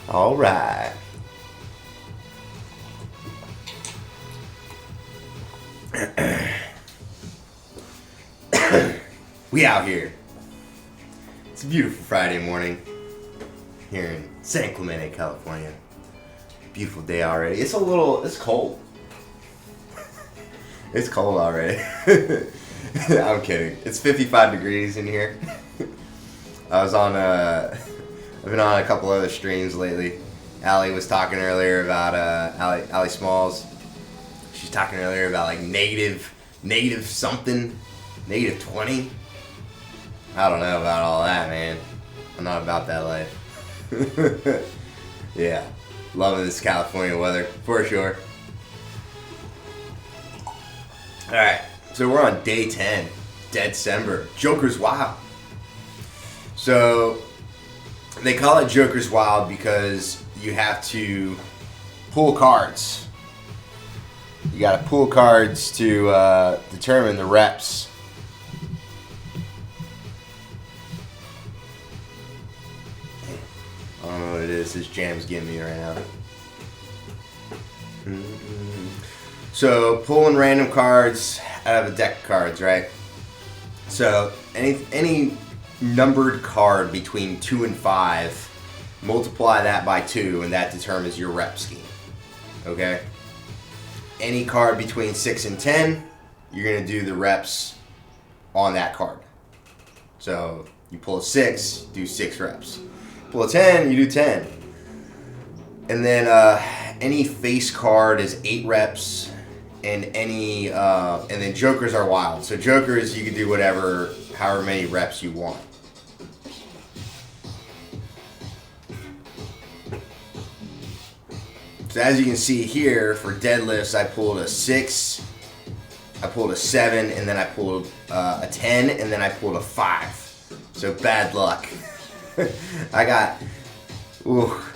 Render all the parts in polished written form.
All right. We out here. It's a beautiful Friday morning here in San Clemente, California. Beautiful day already. It's cold. It's cold already. I'm kidding. It's 55 degrees in here. I've been on a couple other streams lately. Allie was talking earlier about Allie Smalls. She's talking earlier about like negative something, negative 20. I don't know about all that, man. I'm not about that life. Yeah, loving this California weather for sure. All right, so we're on day 10, Deadcember. Joker's Wild. So they call it Joker's Wild because you have to pull cards. You got to pull cards to determine the reps. I don't know what it is. This jam's getting me right now. So pulling random cards out of a deck of cards, right? So any numbered card between 2 and 5, multiply that by 2, and that determines your rep scheme. Okay? Any card between 6 and 10, you're going to do the reps on that card. So you pull a 6, do 6 reps. Pull a 10, you do 10. And then any face card is 8 reps, and then jokers are wild. So jokers, you can do however many reps you want. So as you can see here, for deadlifts, I pulled a 6, I pulled a 7, and then I pulled a 10, and then I pulled a 5. So bad luck. This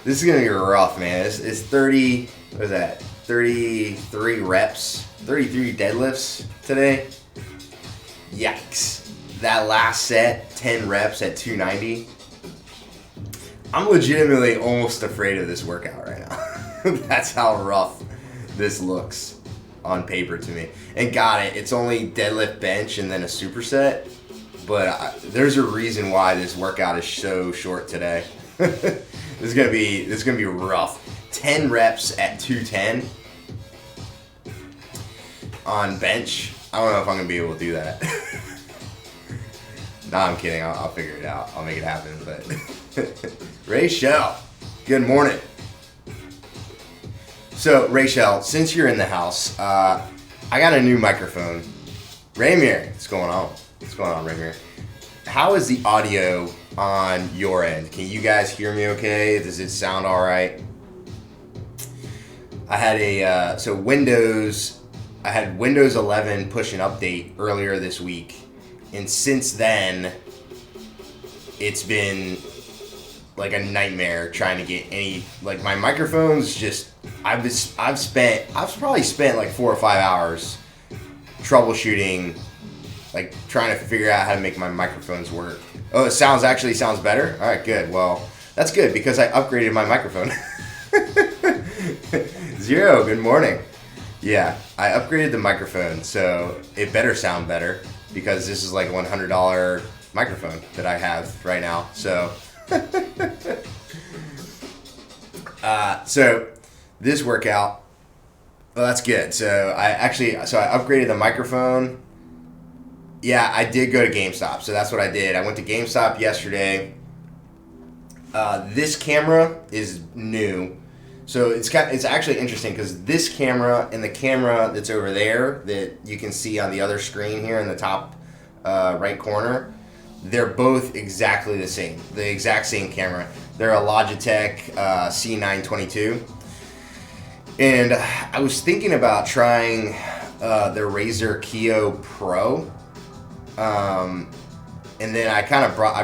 is gonna be rough, man. It's 30, what is that? 33 reps, 33 deadlifts today. Yikes. That last set, 10 reps at 290. I'm legitimately almost afraid of this workout right now. That's how rough this looks on paper to me. And got it, it's only deadlift, bench, and then a superset. But there's a reason why this workout is so short today. This is gonna be rough. 10 reps at 210 on bench. I don't know if I'm gonna be able to do that. No, I'm kidding. I'll figure it out. I'll make it happen. But Rachel, good morning. So Rachel, since you're in the house, I got a new microphone. Ramir, what's going on? What's going on, Ramir? How is the audio on your end? Can you guys hear me okay? Does it sound all right? I had Windows 11 push an update earlier this week, and since then, it's been like a nightmare trying to get any, like, my microphone's just, I've probably spent like 4 or 5 hours troubleshooting, like trying to figure out how to make my microphones work. Oh, it actually sounds better? All right, good. Well, that's good because I upgraded my microphone. Zero, good morning. Yeah, I upgraded the microphone, so it better sound better because this is like a $100 microphone that I have right now. So, so this workout, well, that's good. So I upgraded the microphone. Yeah, I did go to GameStop, so that's what I did. I went to GameStop yesterday. This camera is new, so it's actually interesting because this camera and the camera that's over there that you can see on the other screen here in the top right corner, they're both exactly the exact same camera. They're a Logitech C922, and I was thinking about trying the Razer Kiyo Pro. And then I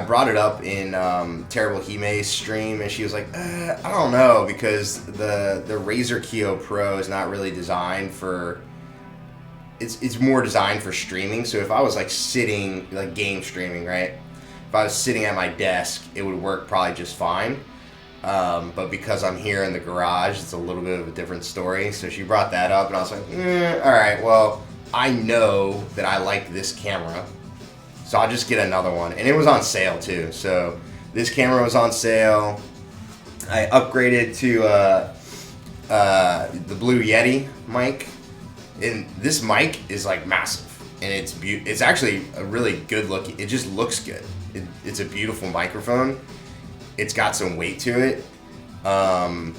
brought it up in Terrible Hime's stream, and she was like, I don't know, because the Razer Kiyo Pro is not really designed for, it's more designed for streaming. So if I was like sitting, like game streaming, right? If I was sitting at my desk, it would work probably just fine. But because I'm here in the garage, it's a little bit of a different story. So she brought that up, and I was like, all right, well, I know that I like this camera, so I'll just get another one. And it was on sale too. So this camera was on sale. I upgraded to the Blue Yeti mic. And this mic is like massive. And it's actually a really good looking, it just looks good. It's a beautiful microphone. It's got some weight to it. I'm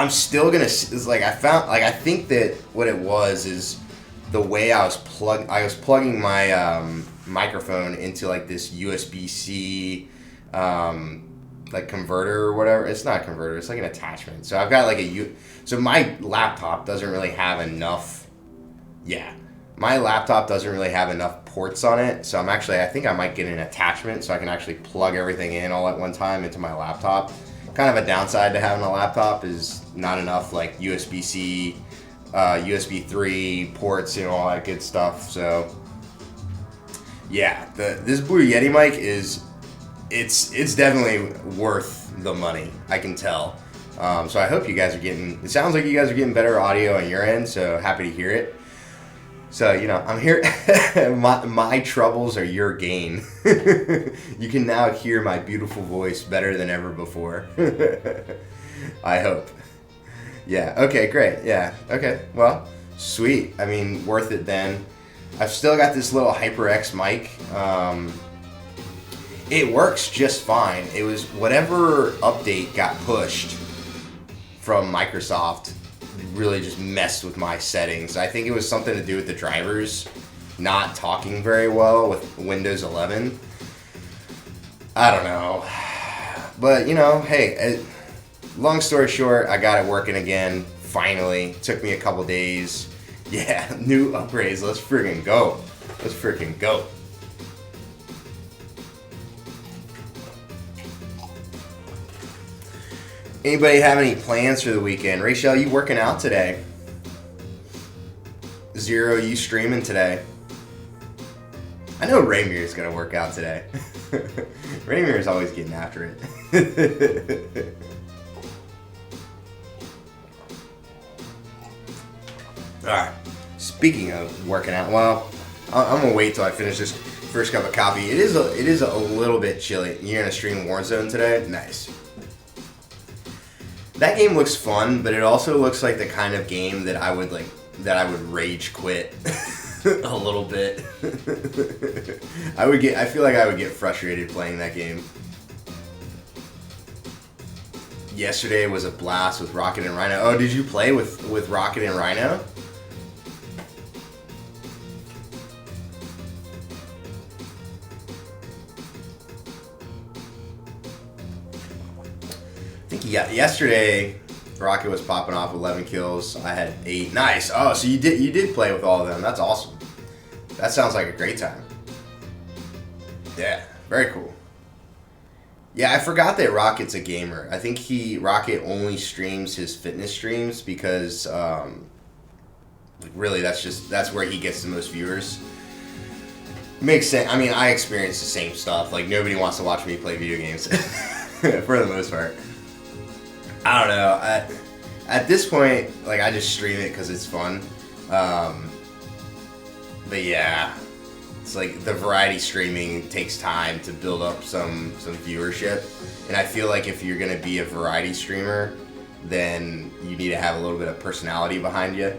still gonna, it's like I think that what it was is the way I was plugging my microphone into like this USB-C like converter or whatever. It's not a converter, it's like an attachment. So I've got like so my laptop doesn't really have enough, my laptop doesn't really have enough ports on it. So I think I might get an attachment so I can actually plug everything in all at one time into my laptop. Kind of a downside to having a laptop is not enough like USB-C, USB 3 ports, all that good stuff. So yeah, this Blue Yeti mic it's definitely worth the money, I can tell. So I hope you guys are it sounds like you guys are getting better audio on your end, so happy to hear it. So, I'm here, my troubles are your gain. You can now hear my beautiful voice better than ever before. I hope. Yeah, okay, great, yeah, okay, well, sweet. I mean, worth it then. I've still got this little HyperX mic. It works just fine. It was whatever update got pushed from Microsoft really just messed with my settings. I think it was something to do with the drivers not talking very well with Windows 11. I don't know. But, hey, long story short, I got it working again, finally. Took me a couple days. Yeah, new upgrades. Let's friggin' go. Let's freaking go. Anybody have any plans for the weekend? Rachel, you working out today? Zero, you streaming today? I know Raymir's gonna work out today. Raymir's always getting after it. Alright, speaking of working out, well, I'm gonna wait till I finish this first cup of coffee. It is a little bit chilly. You're gonna stream Warzone today? Nice. That game looks fun, but it also looks like the kind of game that I would rage quit a little bit. I feel like I would get frustrated playing that game. Yesterday was a blast with Rocket and Rhino. Oh, did you play with Rocket and Rhino? Yesterday, Rocket was popping off 11 kills. I had 8. Nice. Oh, so you did play with all of them. That's awesome. That sounds like a great time. Yeah, very cool. Yeah, I forgot that Rocket's a gamer. I think Rocket only streams his fitness streams because really that's where he gets the most viewers. Makes sense. I mean, I experience the same stuff. Like, nobody wants to watch me play video games for the most part. I don't know. At this point, like, I just stream it because it's fun. But yeah, it's like the variety streaming takes time to build up some viewership, and I feel like if you're gonna be a variety streamer, then you need to have a little bit of personality behind you.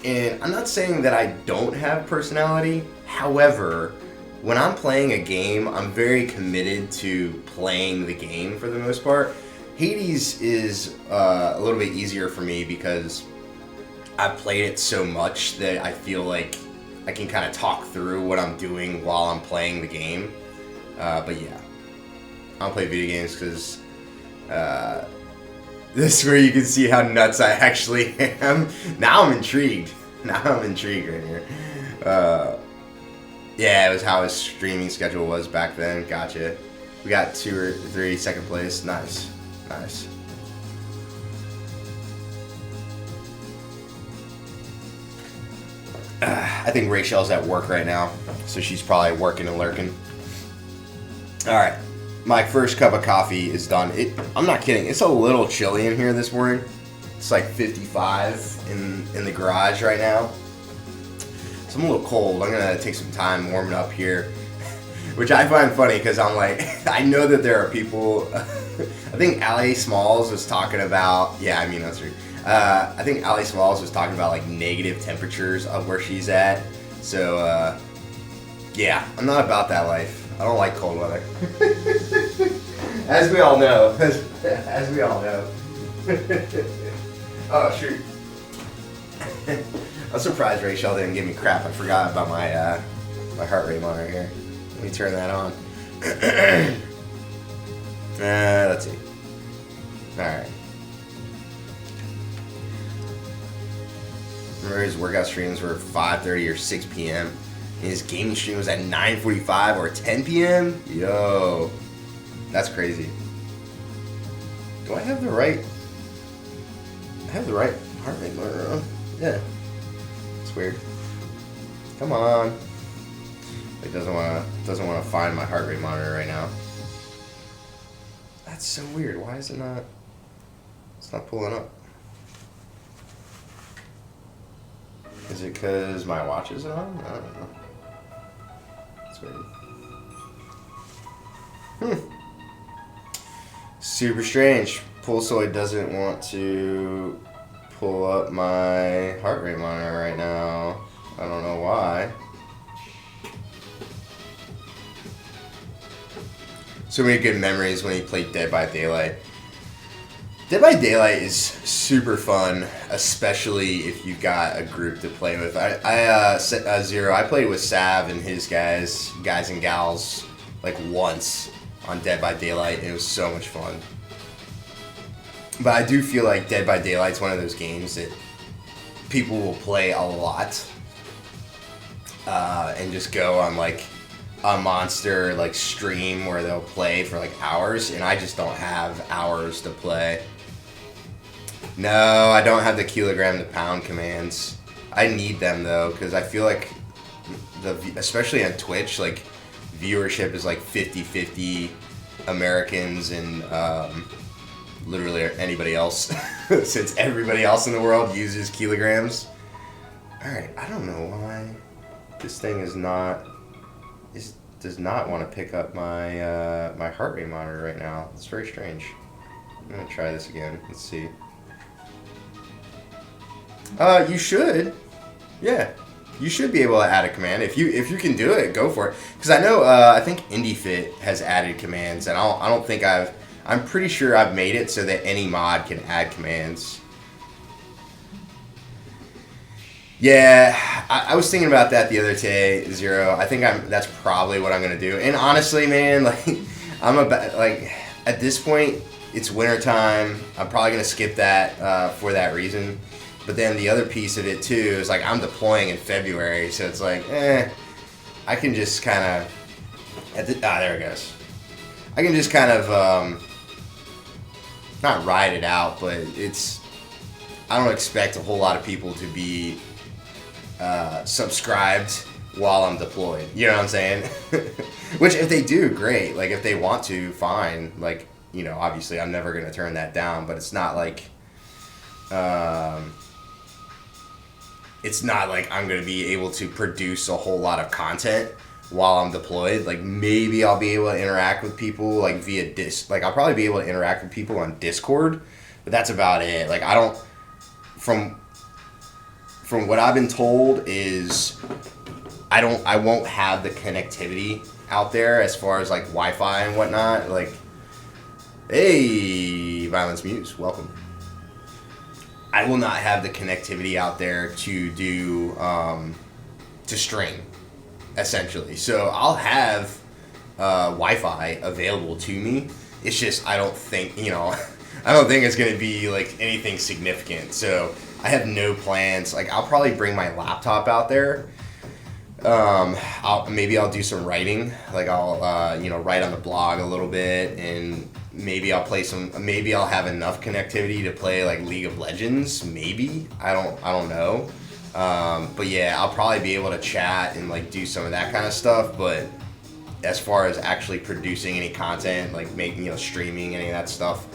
And I'm not saying that I don't have personality. However, when I'm playing a game, I'm very committed to playing the game for the most part. Hades is a little bit easier for me because I've played it so much that I feel like I can kind of talk through what I'm doing while I'm playing the game. But yeah, I don't play video games because this is where you can see how nuts I actually am. Now I'm intrigued. Now I'm intrigued right here. Yeah, it was how his streaming schedule was back then. Gotcha. We got 2 or 3 second place. Nice. Nice. I think Rachel's at work right now, so she's probably working and lurking. Alright. My first cup of coffee is done. I'm not kidding. It's a little chilly in here this morning. It's like 55 in the garage right now. So I'm a little cold. I'm going to take some time warming up here. Which I find funny because I'm like, I know that there are people. I think Ali Smalls was talking about, yeah, I mean, that's true. I think Ali Smalls was talking about like negative temperatures of where she's at. So, yeah, I'm not about that life. I don't like cold weather. As we all know. As we all know. Oh, shoot. I'm surprised Rachel didn't give me crap. I forgot about my my heart rate monitor here. Let me turn that on. Let's see. Alright. Remember his workout streams were 5:30 or 6 p.m. And his gaming stream was at 9:45 or 10 p.m.? Yo. That's crazy. Do I have the right... I have the right heart rate monitor on? Yeah. It's weird. Come on. It doesn't want to find my heart rate monitor right now. That's so weird. Why is it not... It's not pulling up. Is it because my watch isn't on? I don't know. It's weird. Super strange. Pulsoid doesn't want to pull up my heart rate monitor right now. I don't know why. So many good memories when he played Dead by Daylight. Dead by Daylight is super fun, especially if you've got a group to play with. Zero, I played with Sav and his guys and gals, like once on Dead by Daylight, and it was so much fun. But I do feel like Dead by Daylight's one of those games that people will play a lot, and just go on like a monster like stream where they'll play for like hours, and I just don't have hours to play. No, I don't have the kilogram to pound commands. I need them though, because I feel like especially on Twitch, like viewership is like 50-50 Americans and literally anybody else, since everybody else in the world uses kilograms. Alright, I don't know why this thing does not want to pick up my my heart rate monitor right now. It's very strange. I'm gonna try this again. Let's see. You should. Yeah. You should be able to add a command. If you can do it, go for it. Because I know, I think IndieFit has added commands, and I don't think I'm pretty sure I've made it so that any mod can add commands. Yeah, I was thinking about that the other day, Zero. I think that's probably what I'm gonna do. And honestly, man, like at this point, it's wintertime. I'm probably gonna skip that for that reason. But then the other piece of it too is like I'm deploying in February, so it's like, I can just kind of there it goes. I can just kind of not ride it out, but I don't expect a whole lot of people to be subscribed while I'm deployed. You know what I'm saying? Which if they do, great. Like if they want to, fine. Like, you know, obviously I'm never gonna turn that down, but it's not like it's not like I'm going to be able to produce a whole lot of content while I'm deployed. Like, maybe I'll be able to interact with people, like, via like, I'll probably be able to interact with people on Discord, but that's about it. Like, I don't, from what I've been told is I won't have the connectivity out there as far as, like, Wi-Fi and whatnot. Like, hey, Violence Muse, welcome. I will not have the connectivity out there to do, to stream, essentially. So I'll have Wi-Fi available to me. It's just, I don't think it's going to be, like, anything significant. So I have no plans. Like, I'll probably bring my laptop out there. Maybe I'll do some writing. Like, I'll, write on the blog a little bit, and maybe I'll have enough connectivity to play, like, League of Legends. Maybe. I don't know. But yeah, I'll probably be able to chat and, like, do some of that kind of stuff. But as far as actually producing any content, like making, streaming, any of that stuff,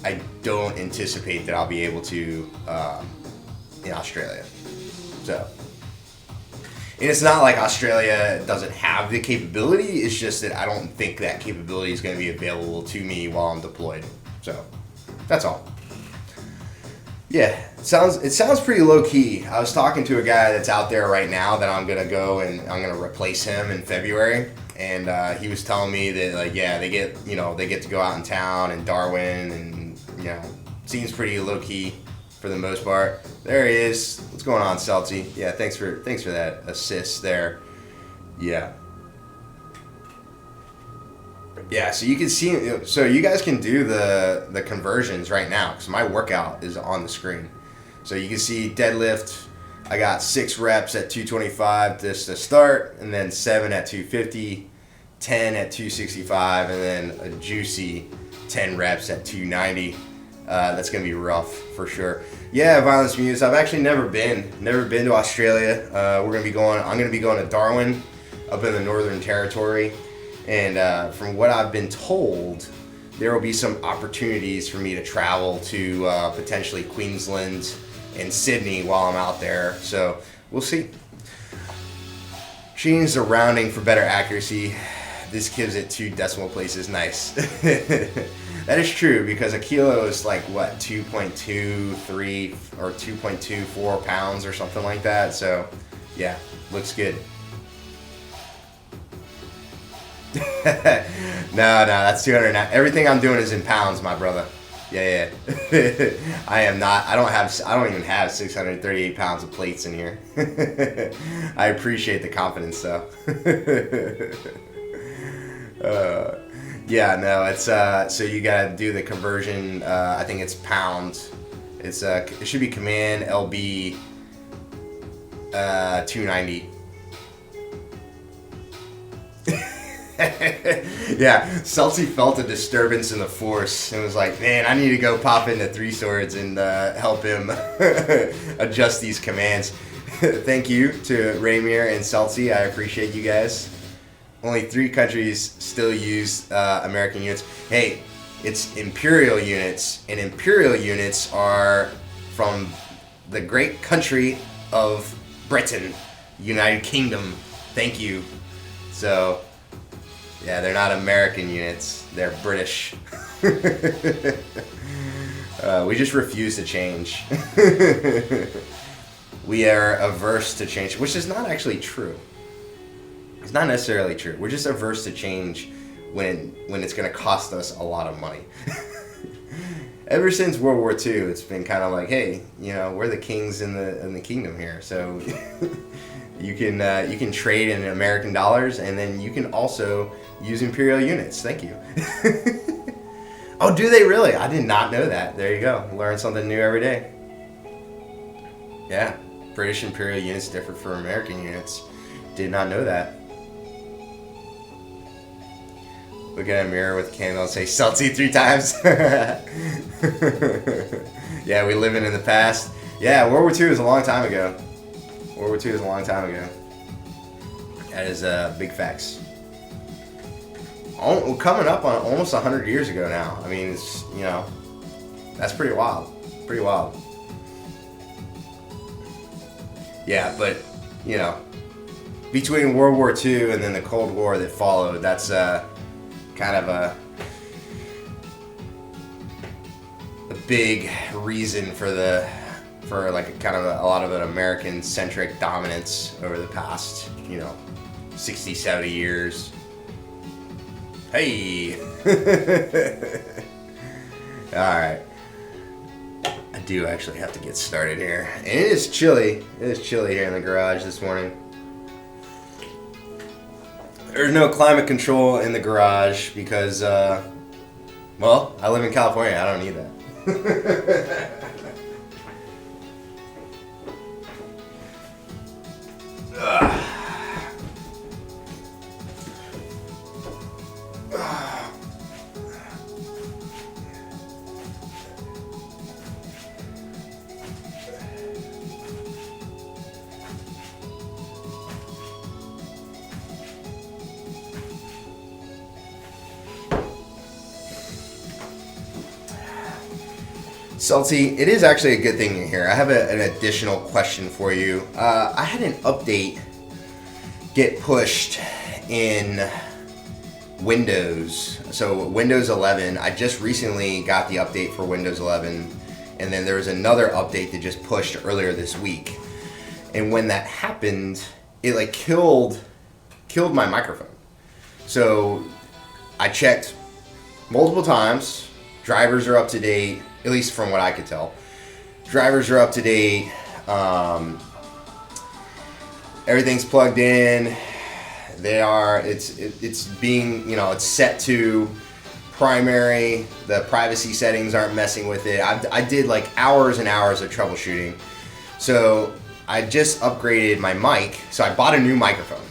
I don't anticipate that I'll be able to in Australia. So, and it's not like Australia doesn't have the capability. It's just that I don't think that capability is going to be available to me while I'm deployed. So, that's all. Yeah, it sounds pretty low key. I was talking to a guy that's out there right now that I'm gonna go and I'm gonna replace him in February, and he was telling me that, like, yeah, they get to go out in town and Darwin, and seems pretty low key for the most part. There he is. What's going on, Celty? Yeah, thanks for that assist there. Yeah. Yeah, so you can see, so you guys can do the conversions right now, because my workout is on the screen. So you can see deadlift, I got 6 reps at 225 just to start, and then 7 at 250, 10 at 265, and then a juicy 10 reps at 290. That's going to be rough for sure. Yeah, Violence Muse, I've actually never been to Australia. I'm going to be going to Darwin up in the Northern Territory. And from what I've been told, there will be some opportunities for me to travel to potentially Queensland and Sydney while I'm out there. So we'll see. Change the rounding for better accuracy. This gives it 2 decimal places. Nice. That is true, because a kilo is like, what, 2.23 or 2.24 pounds or something like that. So yeah, looks good. No, that's 200. Everything I'm doing is in pounds, my brother. Yeah. I don't even have 638 pounds of plates in here. I appreciate the confidence, though. Yeah, no, it's so you gotta do the conversion. I think it's pounds. It should be Command LB 290. Yeah, Celty felt a disturbance in the force and was like, man, I need to go pop into 3 Swords and help him adjust these commands. Thank you to Raymir and Celty. I appreciate you guys. Only 3 countries still use American units. Hey, it's Imperial units, and Imperial units are from the great country of Britain, United Kingdom. Thank you. So, yeah, they're not American units. They're British. We just refuse to change. We are averse to change, which is not actually true. It's not necessarily true. We're just averse to change when it's going to cost us a lot of money. Ever since World War II, it's been kind of like, hey, we're the kings in the kingdom here, so you can trade in American dollars, and then you can also use Imperial units. Thank you. Oh, do they really? I did not know that. There you go. Learn something new every day. Yeah, British Imperial units differ from American units. Did not know that. Look at a mirror with a candle and say, Celty 3 times. Yeah, we living in the past. Yeah, World War II is a long time ago. World War II is a long time ago. That is big facts. Coming up on almost 100 years ago now. I mean, it's, that's pretty wild. Pretty wild. Yeah, but, you know, between World War II and then the Cold War that followed, that's kind of a big reason for like kind of a lot of an American-centric dominance over the past, 60, 70 years. Hey! Alright. I do actually have to get started here. And it is chilly. It is chilly here in the garage this morning. There's no climate control in the garage because, well, I live in California. I don't need that. Salty, it is actually a good thing you're here. I have an additional question for you. I had an update get pushed in Windows. So Windows 11, I just recently got the update for Windows 11, and then there was another update that just pushed earlier this week. And when that happened, it like killed my microphone. So I checked multiple times. Drivers are up to date. At least from what I could tell. Drivers are up to date. Everything's plugged in. It's being, it's set to primary. The privacy settings aren't messing with it. I did like hours and hours of troubleshooting. So I just upgraded my mic. So I bought a new microphone.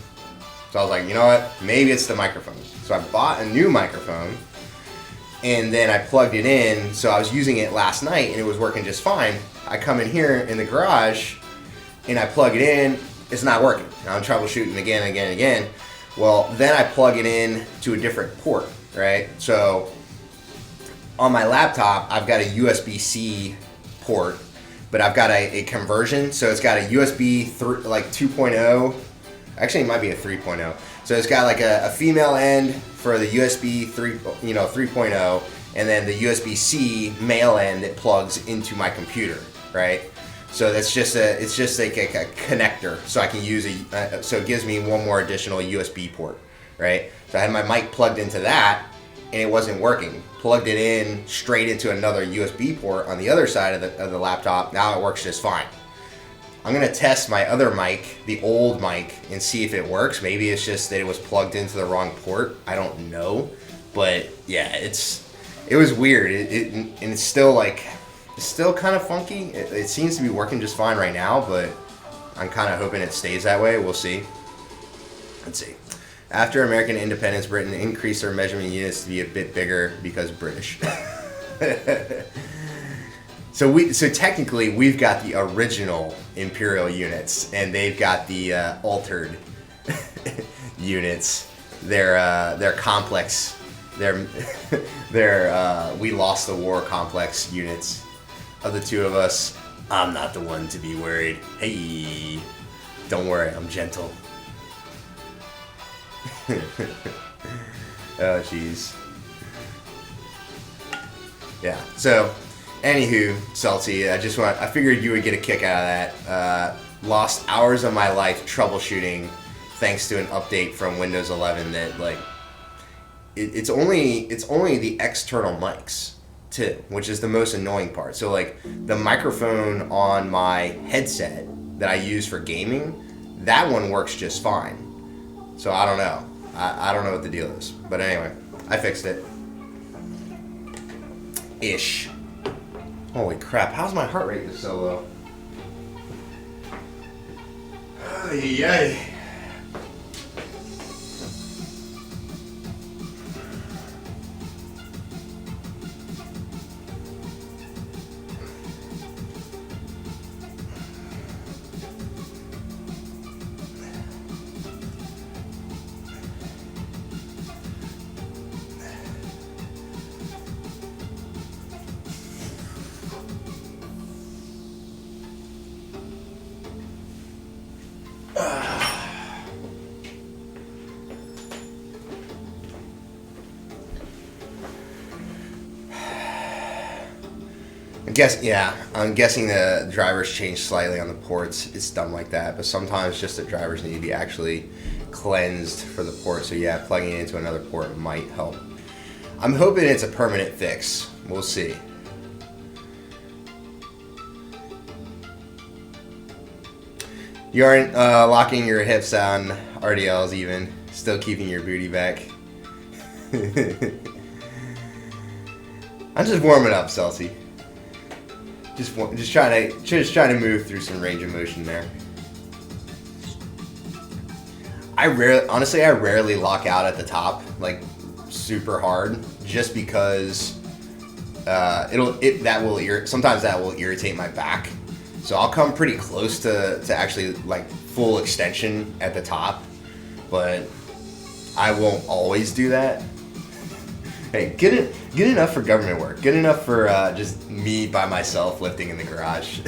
So I was like, you know what? Maybe it's the microphone. So I bought a new microphone. And then I plugged it in, so I was using it last night and it was working just fine. I come in here in the garage and I plug it in, it's not working. I'm troubleshooting again and again and again. Well, then I plug it in to a different port, right? So on my laptop, I've got a USB-C port, but I've got a conversion. So it's got a USB 2.0. Actually, it might be a 3.0. So it's got like a female end for the USB 3.0, and then the USB-C male end that plugs into my computer, right? So it's just like a connector, so I can use so it gives me one more additional USB port, right? So I had my mic plugged into that, and it wasn't working. Plugged it in straight into another USB port on the other side of the laptop. Now it works just fine. I'm gonna test my other mic, the old mic, and see if it works. Maybe it's just that it was plugged into the wrong port. I don't know, but yeah, it was weird. And it's still kind of funky. It seems to be working just fine right now, but I'm kind of hoping it stays that way. We'll see. Let's see. After American independence, Britain increased their measurement units to be a bit bigger because British. So technically we've got the original imperial units, and they've got the altered units. They're complex. They're we lost the war complex units. Of the two of us, I'm not the one to be worried. Hey, don't worry, I'm gentle. Oh jeez. Yeah. So. Anywho, Salty, I figured you would get a kick out of that. Lost hours of my life troubleshooting thanks to an update from Windows 11 that it's only the external mics too, which is the most annoying part. So like the microphone on my headset that I use for gaming, that one works just fine. So I don't know. I don't know what the deal is. But anyway, I fixed it. Ish. Holy crap, how's my heart rate so low? Yay. I'm guessing the drivers changed slightly on the ports. It's done like that, but sometimes just the drivers need to be actually cleansed for the port. So yeah, plugging it into another port might help. I'm hoping it's a permanent fix. We'll see. You aren't locking your hips on RDLs even. Still keeping your booty back. I'm just warming up, Celsi. Just trying to move through some range of motion there. I rarely lock out at the top like super hard, just because sometimes that will irritate my back. So I'll come pretty close to actually like full extension at the top, but I won't always do that. Hey, good enough for government work. Good enough for just me by myself lifting in the garage.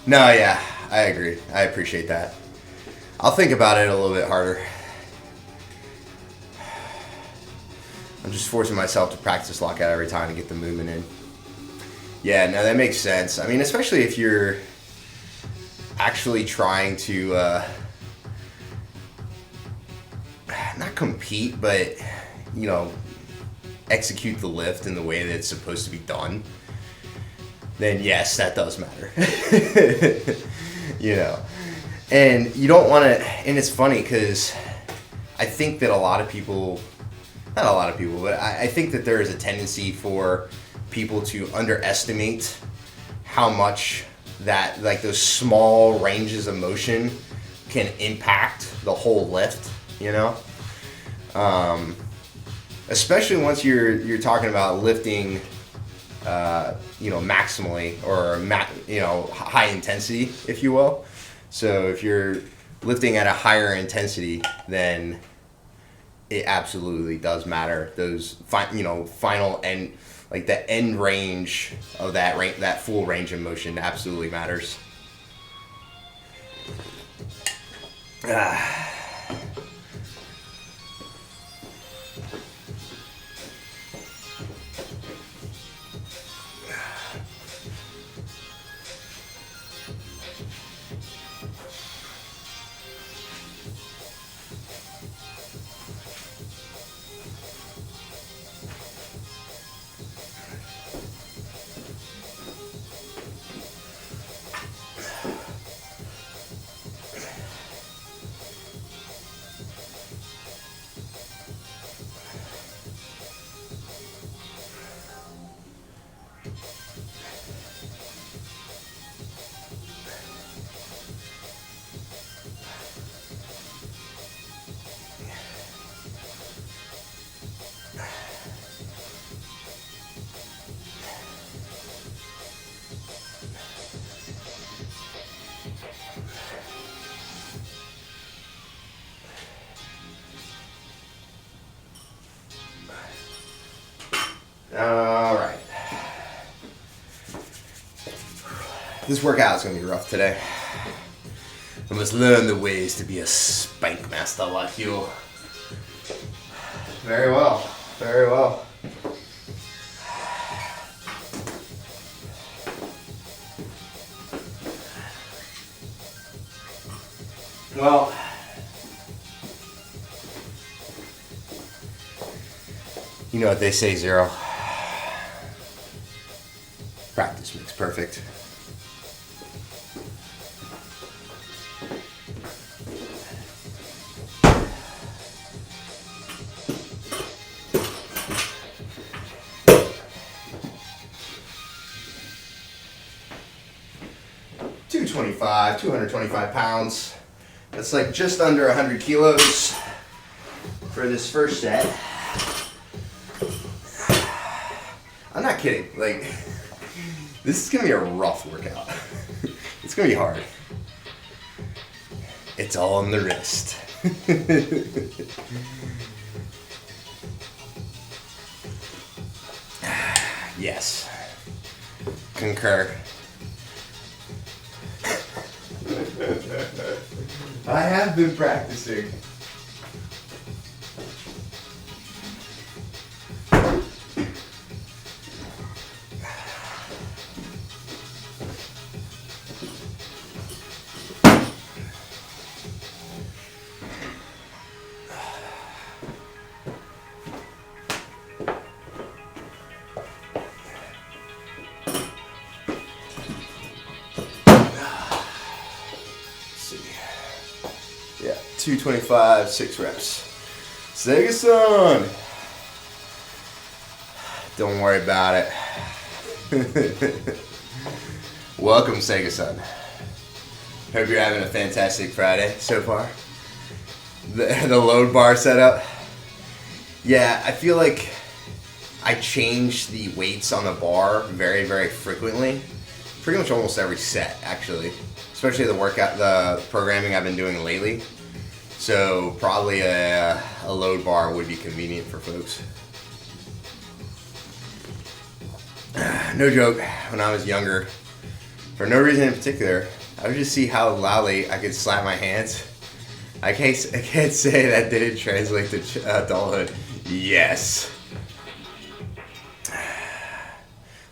No, yeah, I agree. I appreciate that. I'll think about it a little bit harder. I'm just forcing myself to practice lockout every time to get the movement in. Yeah, no, that makes sense. I mean, especially if you're actually trying to not compete, but, you know, execute the lift in the way that it's supposed to be done, then yes, that does matter. You know, and you don't want to, and it's funny because I think that not a lot of people, but I think that there is a tendency for people to underestimate how much that, like, those small ranges of motion can impact the whole lift, you know? Especially once you're talking about lifting, you know, maximally, or high intensity, if you will. So if you're lifting at a higher intensity, then it absolutely does matter. Those final end, like the end range of that full range of motion, absolutely matters. All right. This workout is going to be rough today. I must learn the ways to be a spank master like you. Very well. Very well. Well, You know what they say, Zero. Practice makes perfect. $225, 225 pounds. That's like just under 100 kilos for this first set. I'm not kidding. Like, this is gonna be a rough workout. It's gonna be hard. It's all on the wrist. Yes. Concur. I have been practicing. Yeah, 225, 6 reps. Sega-san! Don't worry about it. Welcome, Sega-san. Hope you're having a fantastic Friday so far. The load bar setup. Yeah, I feel like I change the weights on the bar very, very frequently. Pretty much almost every set, actually. Especially the programming I've been doing lately. So probably a load bar would be convenient for folks. No joke, when I was younger, for no reason in particular, I would just see how loudly I could slap my hands. I can't say that didn't translate to adulthood. Yes.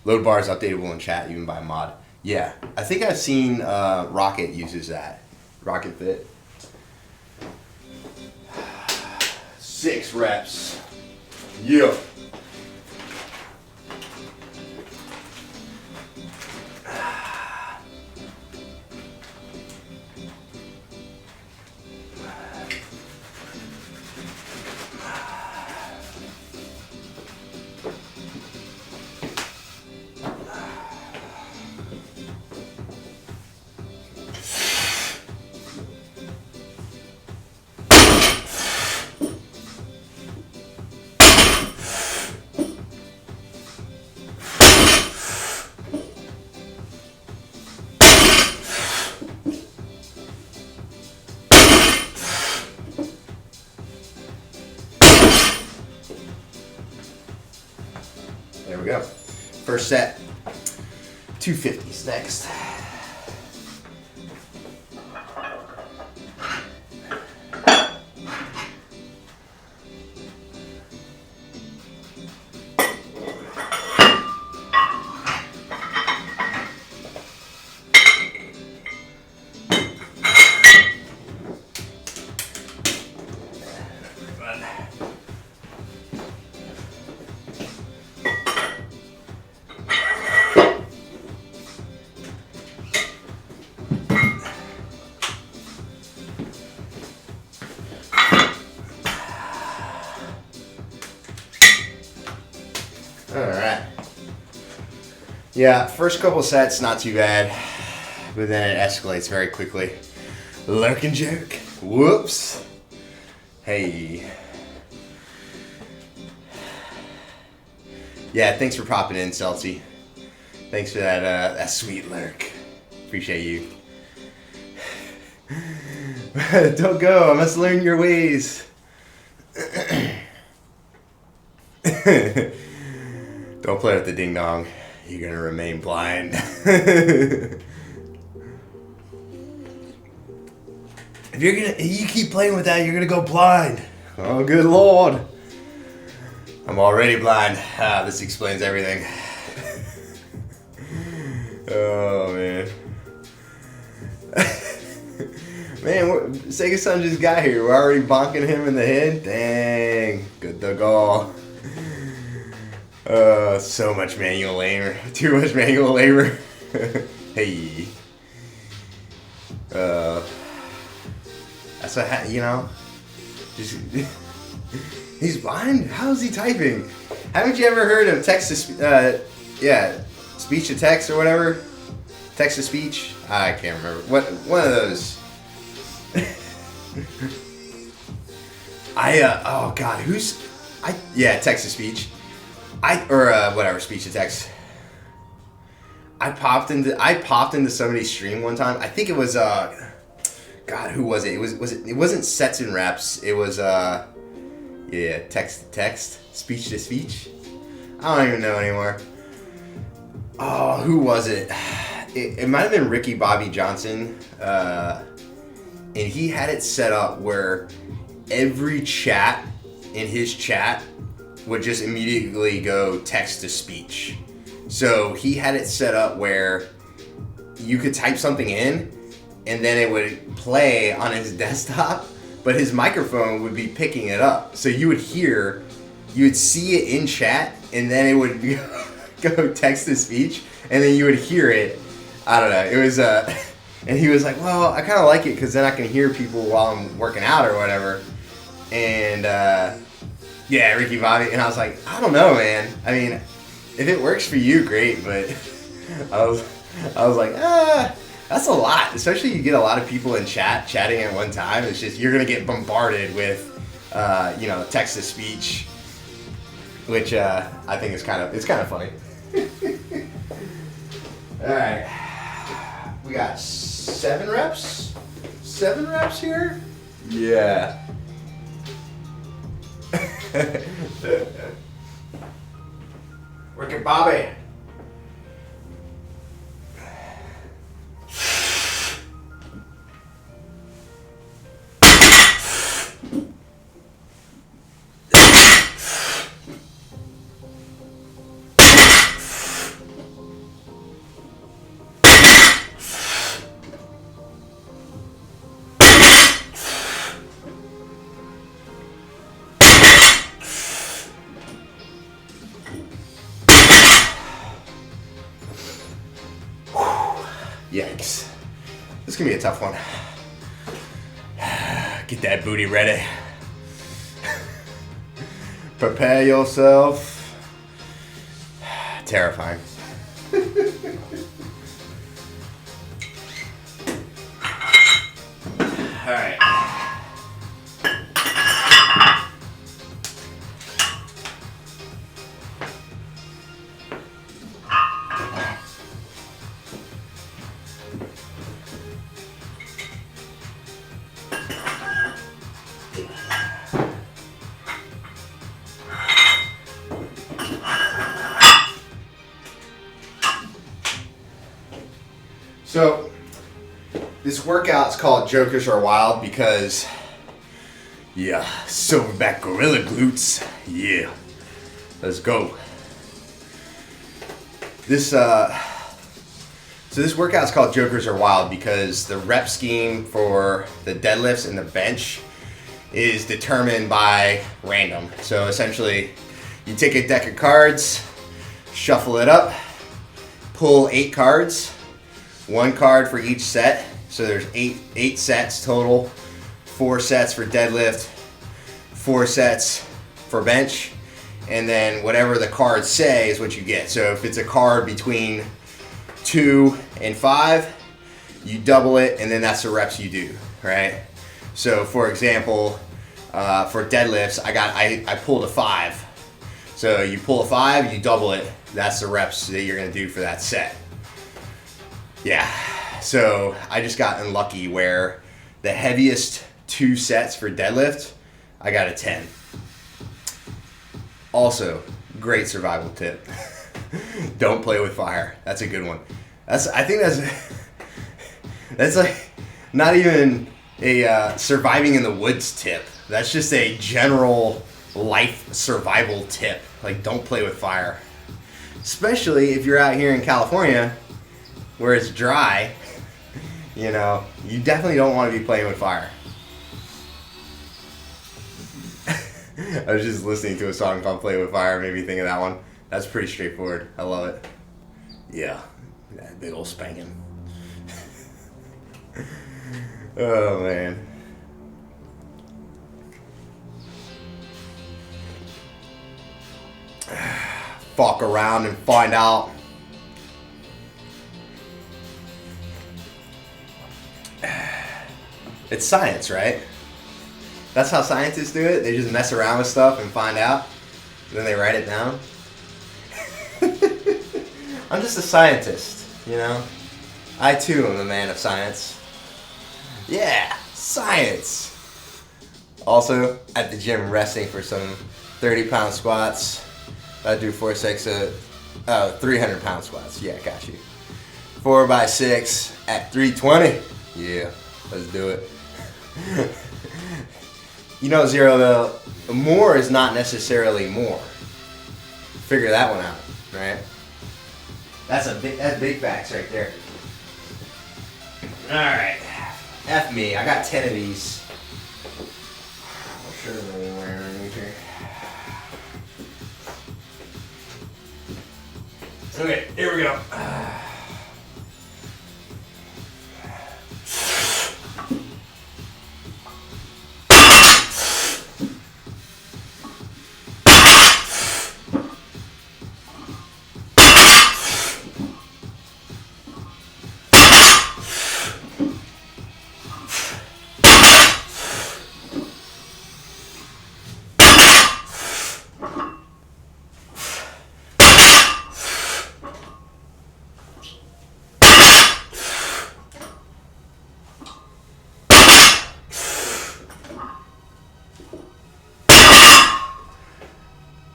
Load bar is updatable in chat, even by mod. Yeah, I think I've seen Rocket uses that. Rocket Fit. 6 reps. Yeah. There we go. First set, 250s next. Alright. Yeah, first couple sets, not too bad. But then it escalates very quickly. Lurking joke. Whoops. Hey. Yeah, thanks for popping in, Celty. Thanks for that sweet lurk. Appreciate you. Don't go, I must learn your ways. Don't play with the ding dong. You're gonna remain blind. If you keep playing with that, you're gonna go blind. Oh, good lord. I'm already blind. This explains everything. Oh man. Man, Sega-san just got here. We're already bonking him in the head. Dang, good to go. So much manual labor. Too much manual labor. Hey. That's what, just, he's blind? How is he typing? Haven't you ever heard of speech to text or whatever? Text to speech? I can't remember. One of those. Text to speech. Speech to text. I popped into somebody's stream one time. I think it was who was it? It wasn't sets and reps. It was text to text, speech to speech. I don't even know anymore. Oh, who was it? It might have been Ricky Bobby Johnson. And he had it set up where every chat in his chat would just immediately go text to speech. So he had it set up where you could type something in and then it would play on his desktop, but his microphone would be picking it up. So you would see it in chat and then it would go text to speech and then you would hear it. I don't know. It was, and he was like, well, I kind of like it because then I can hear people while I'm working out or whatever. And, Ricky Bobby. And I was like, I don't know, man. I mean, if it works for you, great. But I was like, that's a lot. Especially you get a lot of people in chatting at one time. It's just, you're going to get bombarded with, text to speech, which I think it's kind of funny. All right. We got 7 reps? 7 reps here? Yeah. Work it, Bobby. Yikes. This is going to be a tough one. Get that booty ready. Prepare yourself. Terrifying. All right. So, this workout's called Jokers Are Wild because, silverback gorilla glutes, let's go. This workout's called Jokers Are Wild because the rep scheme for the deadlifts and the bench is determined by random. So essentially, you take a deck of cards, shuffle it up, pull 8 cards, 1 card for each set. So there's 8 sets total, 4 sets for deadlift, 4 sets for bench, and then whatever the cards say is what you get. So if it's a card between 2 and 5, you double it, and then that's the reps you do, right? So for example, for deadlifts, I pulled a 5. So you pull a 5, you double it. That's the reps that you're gonna do for that set. Yeah, so I just got unlucky where the heaviest 2 sets for deadlift, I got a 10. Also, great survival tip. Don't play with fire. That's a good one. I think that's like not even a surviving in the woods tip. That's just a general life survival tip. Like, don't play with fire. Especially if you're out here in California where it's dry, you definitely don't want to be playing with fire. I was just listening to a song called Play With Fire, made me think of that one. That's pretty straightforward. I love it. Yeah, that big old spanking. Oh man. Fuck around and find out. It's science, right? That's how scientists do it. They just mess around with stuff and find out. And then they write it down. I'm just a scientist, you know? I too am a man of science. Yeah, science! Also, at the gym resting for some 30-pound squats. I do 4 sets of 300-pound squats. Yeah, got you. 4x6 at 320. Yeah, let's do it. You know, Zero, though, more is not necessarily more. Figure that one out, right? That's big facts right there. All right, F me. I got 10 of these. I'm sure they're wearing underneath here. Okay, here we go.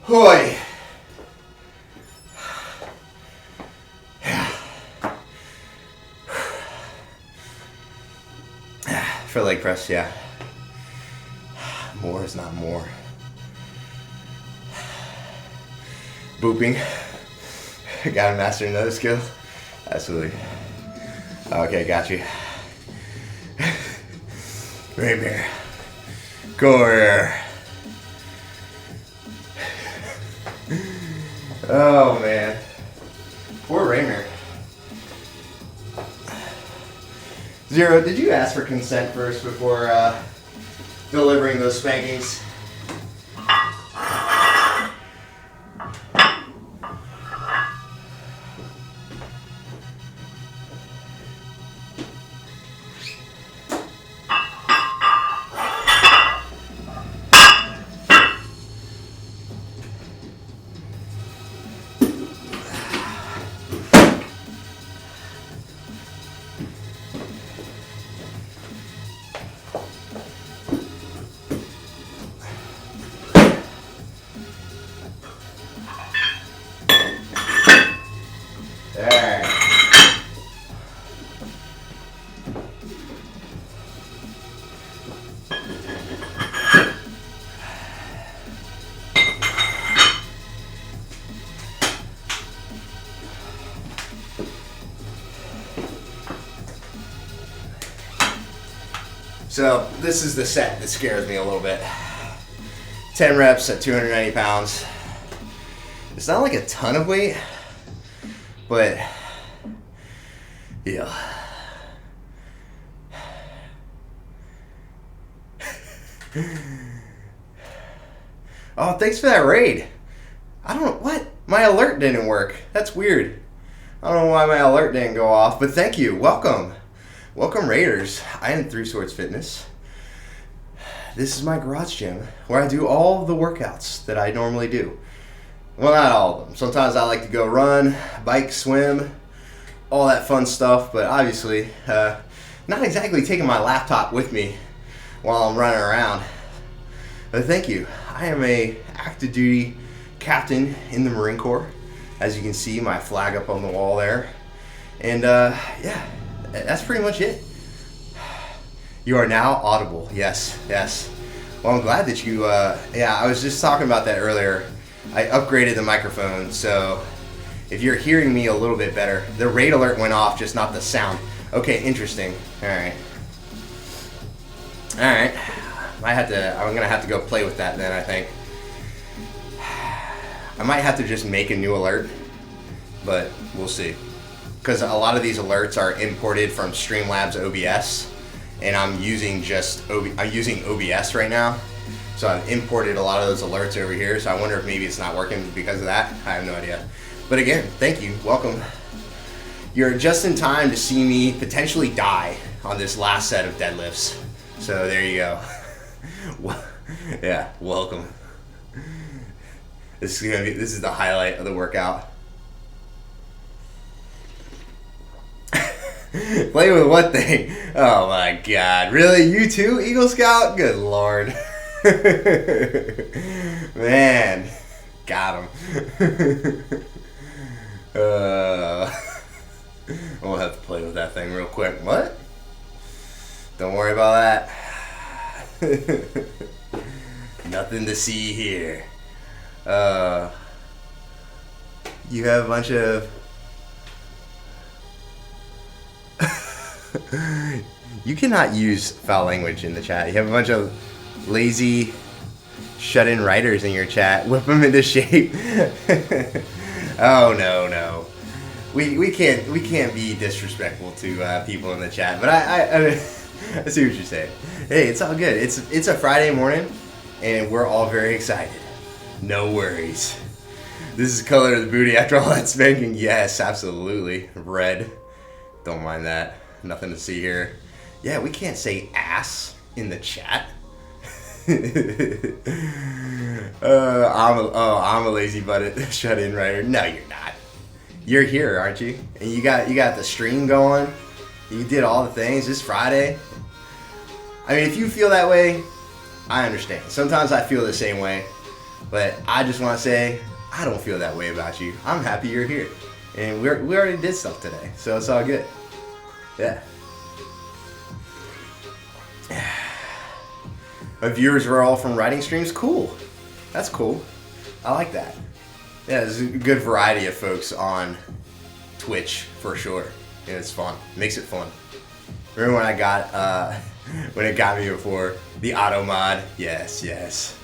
Hoy. For leg press, yeah. More is not more. Booping. Gotta master another skill. Absolutely. Okay, got you. Right here. Core. Oh man. Poor Raymer. Zero, did you ask for consent first before delivering those spankings? So this is the set that scares me a little bit. 10 reps at 290 pounds. It's not like a ton of weight, but yeah. Oh, thanks for that raid. I don't know, what? My alert didn't work. That's weird. I don't know why my alert didn't go off, but thank you. Welcome. Welcome, Raiders. I am Three Swords Fitness. This is my garage gym where I do all the workouts that I normally do. Well, not all of them. Sometimes I like to go run, bike, swim, all that fun stuff, but obviously not exactly taking my laptop with me while I'm running around. But thank you. I am a active duty captain in the Marine Corps. As you can see, my flag up on the wall there. And yeah, that's pretty much it. You are now audible. Yes, yes. Well, I'm glad that you, yeah, I was just talking about that earlier. I upgraded the microphone, so if you're hearing me a little bit better, the raid alert went off, just not the sound. Okay, interesting. All right. All right. I'm gonna have to go play with that then, I think. I might have to just make a new alert, but we'll see. Because a lot of these alerts are imported from Streamlabs OBS, and I'm using OBS right now. So I've imported a lot of those alerts over here, so I wonder if maybe it's not working because of that. I have no idea. But again, thank you, welcome. You're just in time to see me potentially die on this last set of deadlifts. So there you go. Yeah, welcome. This is the highlight of the workout. Play with what thing? Oh my god. Really? You too, Eagle Scout? Good lord. Man. Got him. We'll have to play with that thing real quick. What? Don't worry about that. Nothing to see here. You have a bunch of... You cannot use foul language in the chat. You have a bunch of lazy shut-in writers in your chat. Whip them into shape. Oh no. We can't be disrespectful to people in the chat. But I see what you're saying. Hey, it's all good. It's a Friday morning, and we're all very excited. No worries. This is color of the booty after all that spanking. Yes, absolutely. Red. Don't mind that. Nothing to see here. Yeah, we can't say ass in the chat. I'm a lazy butted shut-in writer. No, you're not. You're here, aren't you? And you got the stream going. You did all the things. It's Friday. I mean, if you feel that way, I understand. Sometimes I feel the same way, but I just want to say I don't feel that way about you. I'm happy you're here, and we already did stuff today, so it's all good. Yeah. My viewers were all from writing streams. Cool. That's cool. I like that. Yeah, there's a good variety of folks on Twitch for sure. And it's fun. Makes it fun. Remember when I got when it got me before? The auto mod. Yes.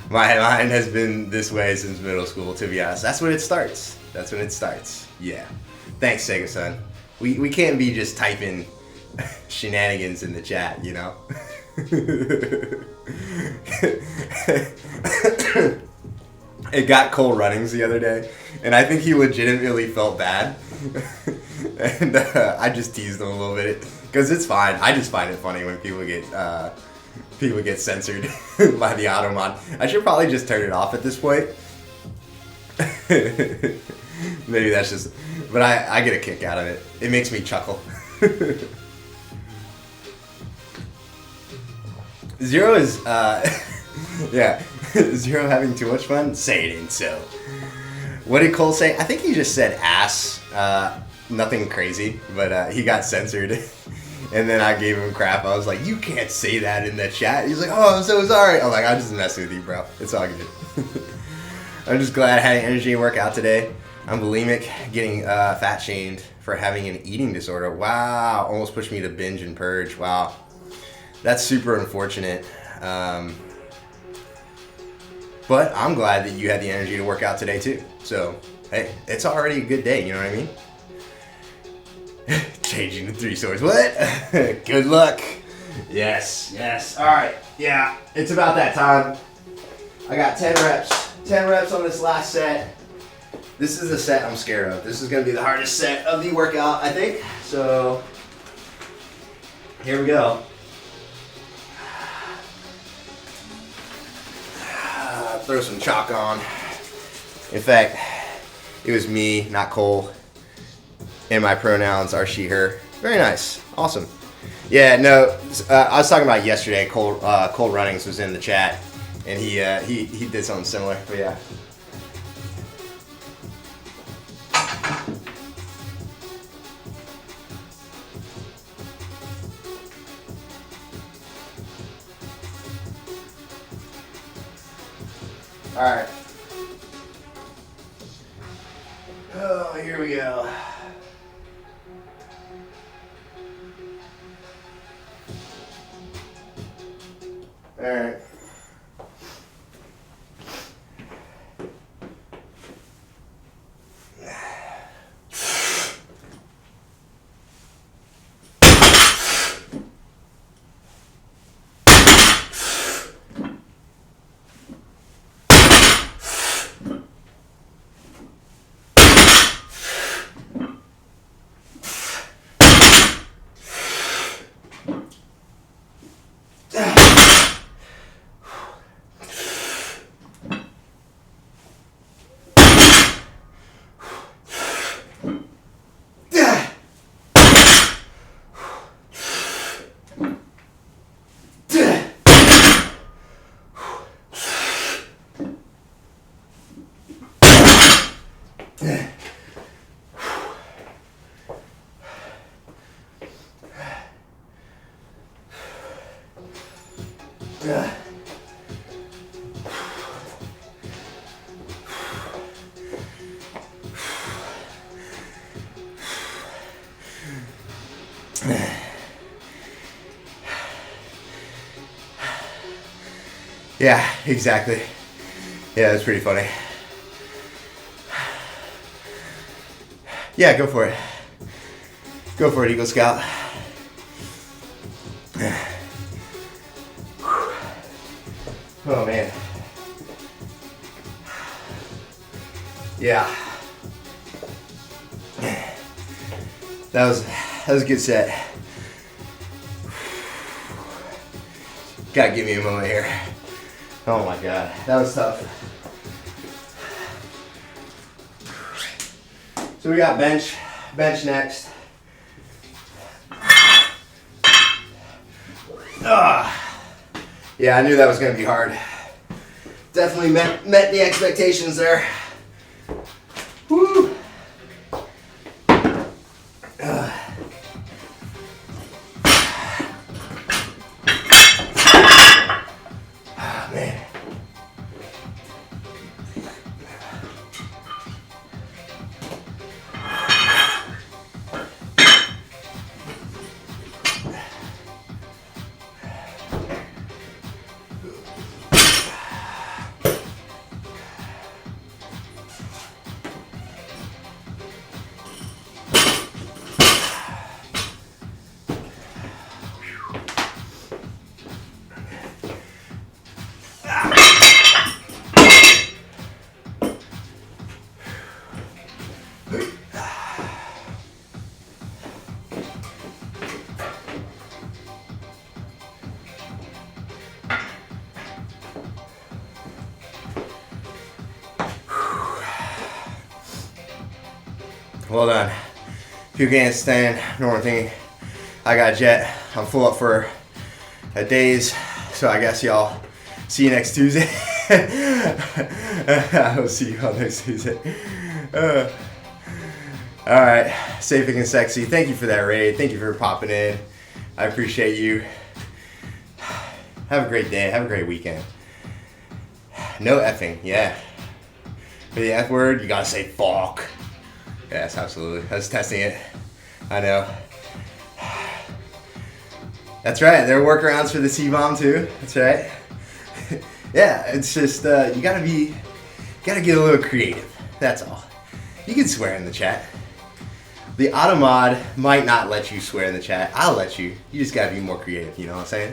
My mind has been this way since middle school, to be honest. That's when it starts. Yeah. Thanks, Sega Son. We can't be just typing shenanigans in the chat, you know? It got Cole Runnings the other day, and I think he legitimately felt bad. And I just teased him a little bit, because it's fine. I just find it funny when people get censored by the auto mod. I should probably just turn it off at this point. Maybe that's just... But I get a kick out of it. It makes me chuckle. Zero is, yeah. Zero having too much fun? Say it ain't so. What did Cole say? I think he just said ass. Nothing crazy, but he got censored. And then I gave him crap. I was like, you can't say that in the chat. He's like, oh, I'm so sorry. I'm like, I'm just messing with you, bro. It's all good. I'm just glad I had energy to work out today. I'm bulimic, getting fat shamed for having an eating disorder. Wow, almost pushed me to binge and purge. Wow, that's super unfortunate. But I'm glad that you had the energy to work out today too. So, hey, it's already a good day, you know what I mean? Changing the 3 swords. What? Good luck. Yes. All right. Yeah, it's about that time. I got 10 reps. 10 reps on this last set. This is the set I'm scared of. This is going to be the hardest set of the workout, I think. So, here we go. Throw some chalk on. In fact, it was me, not Cole. And my pronouns are she, her. Very nice. Awesome. Yeah, no, I was talking about yesterday. Cole Runnings was in the chat, and he did something similar. But yeah. All right. Oh, here we go. All right. Yeah, exactly. Yeah, that's pretty funny. Yeah, go for it. Go for it, Eagle Scout. Oh man. Yeah. That was a good set. Gotta give me a moment here. Oh my god, that was tough. So we got bench next. Yeah, I knew that was gonna be hard. Definitely met the expectations there. Woo! Man. Well done. If you can't stand normal thing, I got jet. I'm full up for a days, so I guess y'all see you next Tuesday. I'll see you all next Tuesday. All right, safe and sexy. Thank you for that raid. Thank you for popping in. I appreciate you. Have a great day. Have a great weekend. No effing, yeah. For the F word, you gotta say fuck. Yes, absolutely. I was testing it. I know. That's right. There are workarounds for the C-bomb too. That's right. Yeah, it's just you gotta get a little creative. That's all. You can swear in the chat. The automod might not let you swear in the chat. I'll let you. You just gotta be more creative. You know what I'm saying?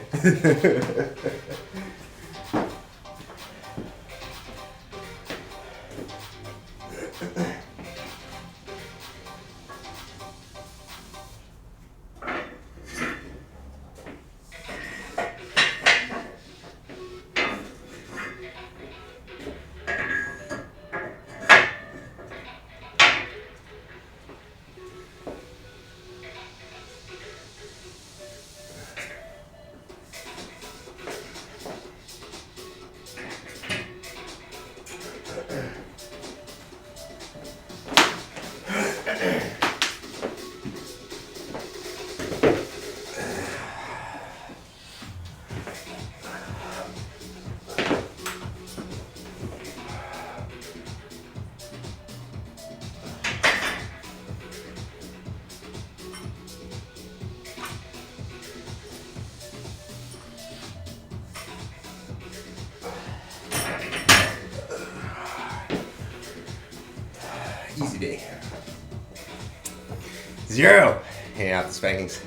Easy day. 0. Hanging out the spankings.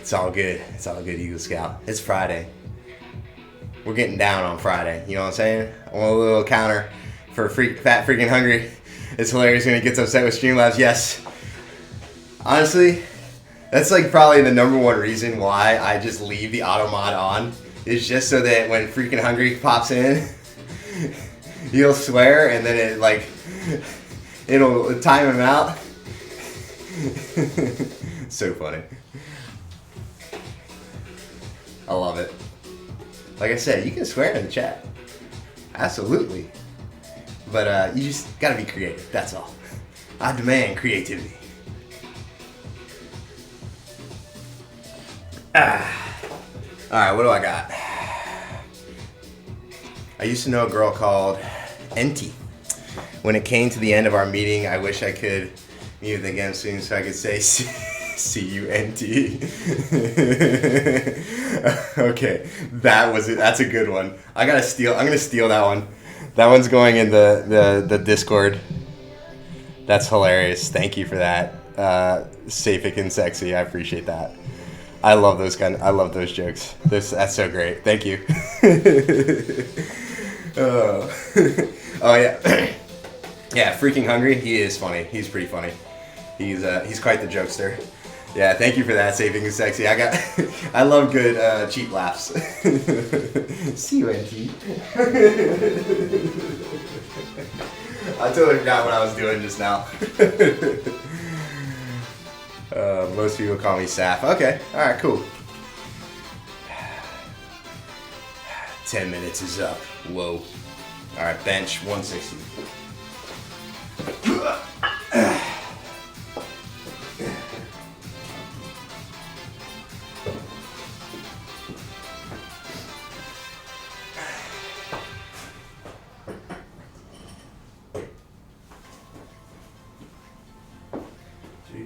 It's all good. It's all good, Eagle Scout. It's Friday. We're getting down on Friday. You know what I'm saying? I want a little counter for fat freaking hungry. It's hilarious when he gets upset with Streamlabs. Yes. Honestly, that's like probably the number one reason why I just leave the auto mod on. Is just so that when freaking hungry pops in, he'll swear and then it'll time him out. So funny. I love it. Like I said, you can swear in the chat. Absolutely. But you just gotta be creative, that's all. I demand creativity. Alright, what do I got? I used to know a girl called Enti. When it came to the end of our meeting, I wish I could meet with again soon so I could say C-U-N-T. Okay, that's a good one. I'm gonna steal that one. That one's going in the Discord. That's hilarious. Thank you for that. Safic and sexy. I appreciate that. I love those jokes. That's so great. Thank you. Oh yeah. Yeah, freaking hungry. He is funny. He's pretty funny. He's quite the jokester. Yeah, thank you for that, Saving is Sexy. I love good cheap laughs. C-U-N-T. I totally forgot what I was doing just now. Most people call me Saf. Okay, alright, cool. 10 minutes is up. Whoa. Alright, bench 160.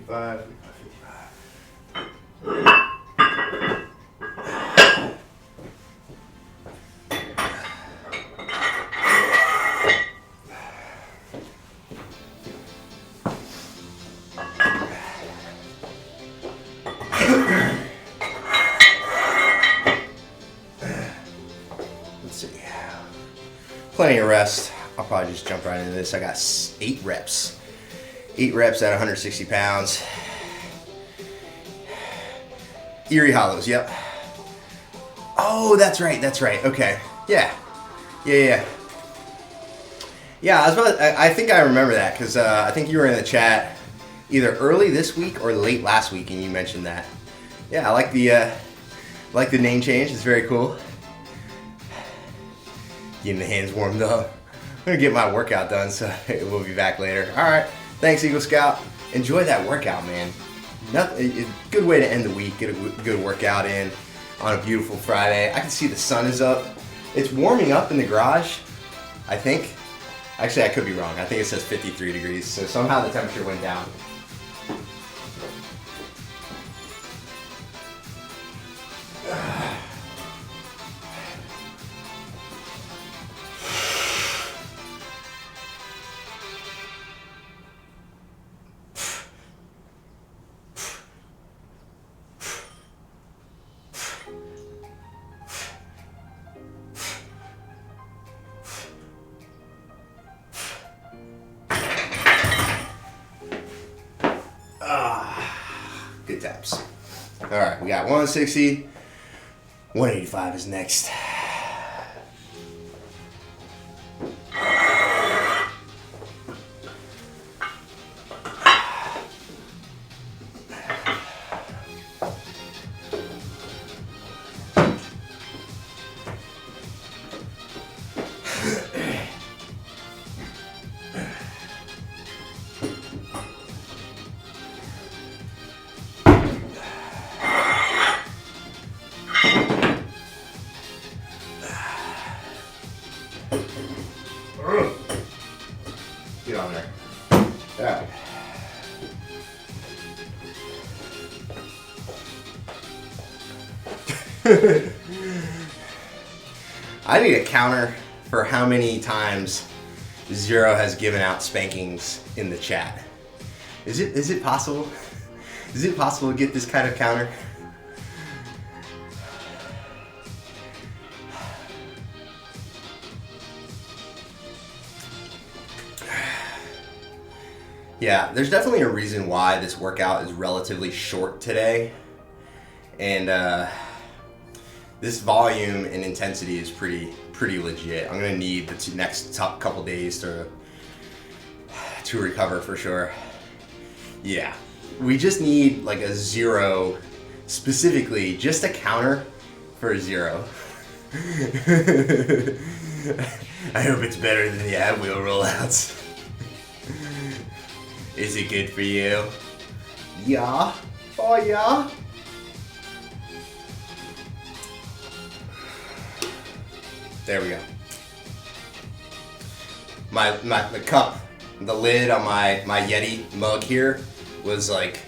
Five. Let's see. Plenty of rest. I'll probably just jump right into this. I got 8 reps. 8 reps at 160 pounds. Erie hollows, yep. Oh, that's right. Okay. Yeah. Yeah, I think I remember that because I think you were in the chat either early this week or late last week and you mentioned that. Yeah, I like the name change. It's very cool. Getting the hands warmed up. I'm going to get my workout done, so we'll be back later. All right. Thanks, Eagle Scout. Enjoy that workout, man. Good way to end the week. Get a good workout in on a beautiful Friday. I can see the sun is up. It's warming up in the garage, I think. Actually, I could be wrong. I think it says 53 degrees, so somehow the temperature went down. Good taps. All right, we got 160. 185 is next. Get on there. Yeah. I need a counter for how many times Zero has given out spankings in the chat. Is it possible? Is it possible to get this kind of counter? Yeah, there's definitely a reason why this workout is relatively short today. And this volume and intensity is pretty legit. I'm gonna need the next couple days to recover for sure. Yeah, we just need like a Zero, specifically just a counter for a Zero. I hope it's better than the ab wheel rollouts. Is it good for you? Yeah. Oh yeah. There we go. The cup, the lid on my Yeti mug here was like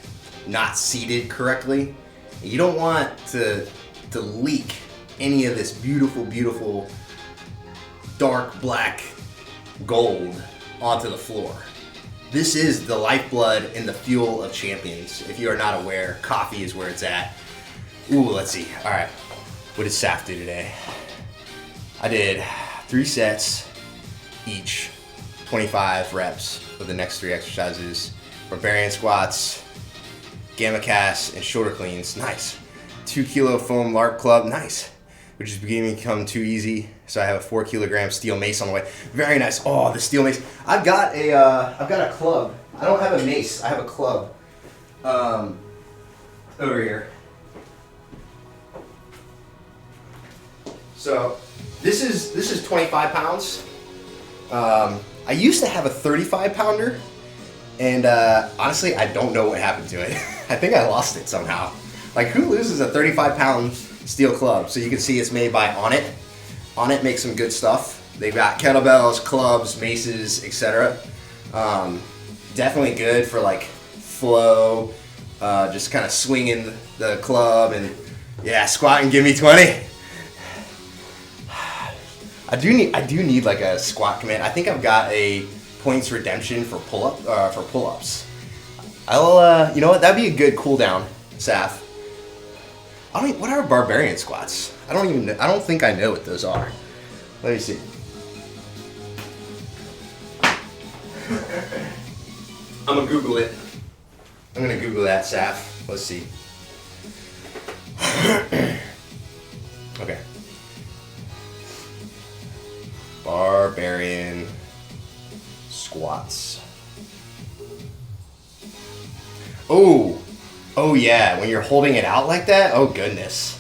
not seated correctly. You don't want to leak any of this beautiful, beautiful dark black gold onto the floor. This is the lifeblood and the fuel of champions. If you are not aware, coffee is where it's at. Ooh, let's see. All right, what did Saf do today? I did 3 sets each, 25 reps for the next 3 exercises. Barbarian squats, gamma casts, and shoulder cleans. Nice. 2 kilo foam LARP club. Nice. Which is beginning to become too easy. So I have a 4 kilogram steel mace on the way. Very nice. Oh, the steel mace. I've got a club. I don't have a mace. I have a club. Over here. So this is 25 pounds. I used to have a 35 pounder, and honestly, I don't know what happened to it. I think I lost it somehow. Like, who loses a 35 pound steel club? So you can see it's made by Onnit. Onnit makes some good stuff. They've got kettlebells, clubs, maces, etc. Definitely good for like flow, just kind of swinging the club and yeah, squat and give me 20. I do need like a squat command. I think I've got a points redemption for pull-ups. I'll you know what? That'd be a good cool down, Saf. What are barbarian squats? I don't think I know what those are. Let me see. I'm gonna Google it. I'm gonna Google that, Saf. Let's see. Okay. Barbarian squats. Oh yeah, when you're holding it out like that, oh goodness.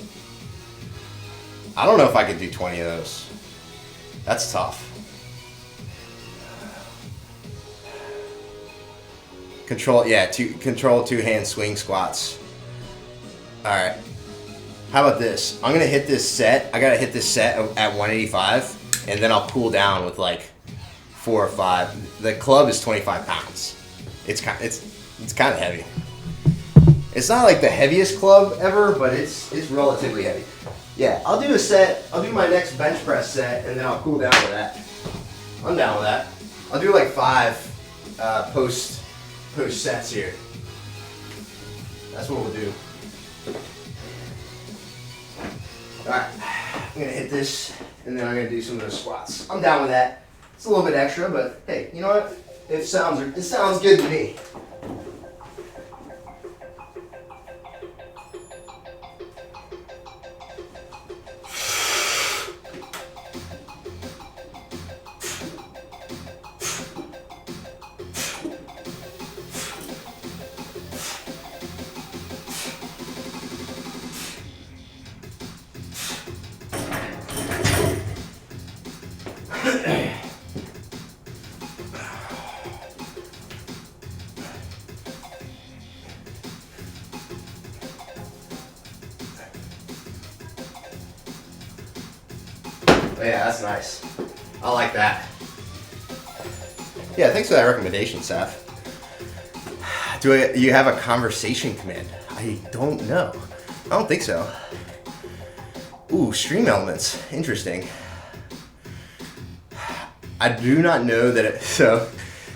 I don't know if I could do 20 of those. That's tough. Control 2-hand swing squats. Alright. How about this? I'm gonna hit this set. I gotta hit this set at 185, and then I'll cool down with like 4 or 5. The club is 25 pounds. It's kind of heavy. It's not like the heaviest club ever, but it's relatively heavy. Yeah, I'll do a set. I'll do my next bench press set, and then I'll cool down with that. I'm down with that. I'll do like 5 post sets here. That's what we'll do. Alright, I'm gonna hit this, and then I'm gonna do some of those squats. I'm down with that. It's a little bit extra, but hey, you know what? It sounds good to me. Yeah, that's nice. I like that. Yeah, thanks for that recommendation, Seth. Do you have a conversation command? I don't know. I don't think so. Ooh, stream elements. Interesting. I do not know that so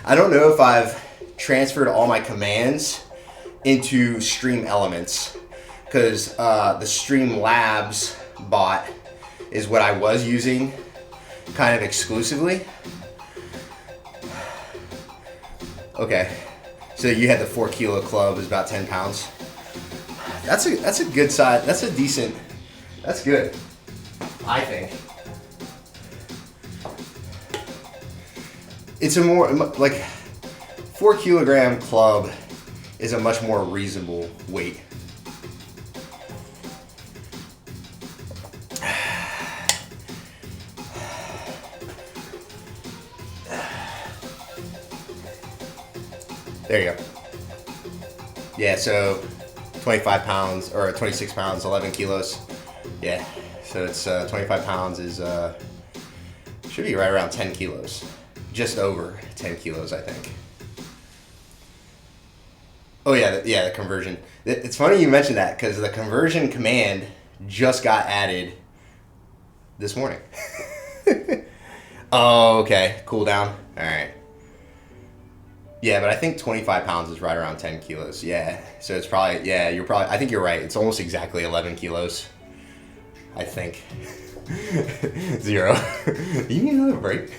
I don't know if I've transferred all my commands into Stream Elements, because the Stream Labs bot is what I was using kind of exclusively. Okay, so you had the 4 kilo club is about 10 pounds. That's a good size. That's a decent. That's good, I think. It's a more like 4 kilogram club is a much more reasonable weight. There you go. Yeah, so 25 pounds or 26 pounds, 11 kilos. Yeah, so it's 25 pounds is should be right around 10 kilos. Just over 10 kilos, I think. Oh yeah, the conversion. It's funny you mentioned that because the conversion command just got added this morning. Oh, okay. Cool down. All right. Yeah, but I think 25 pounds is right around 10 kilos. Yeah. So it's probably, I think you're right. It's almost exactly 11 kilos. I think. 0. You need another break.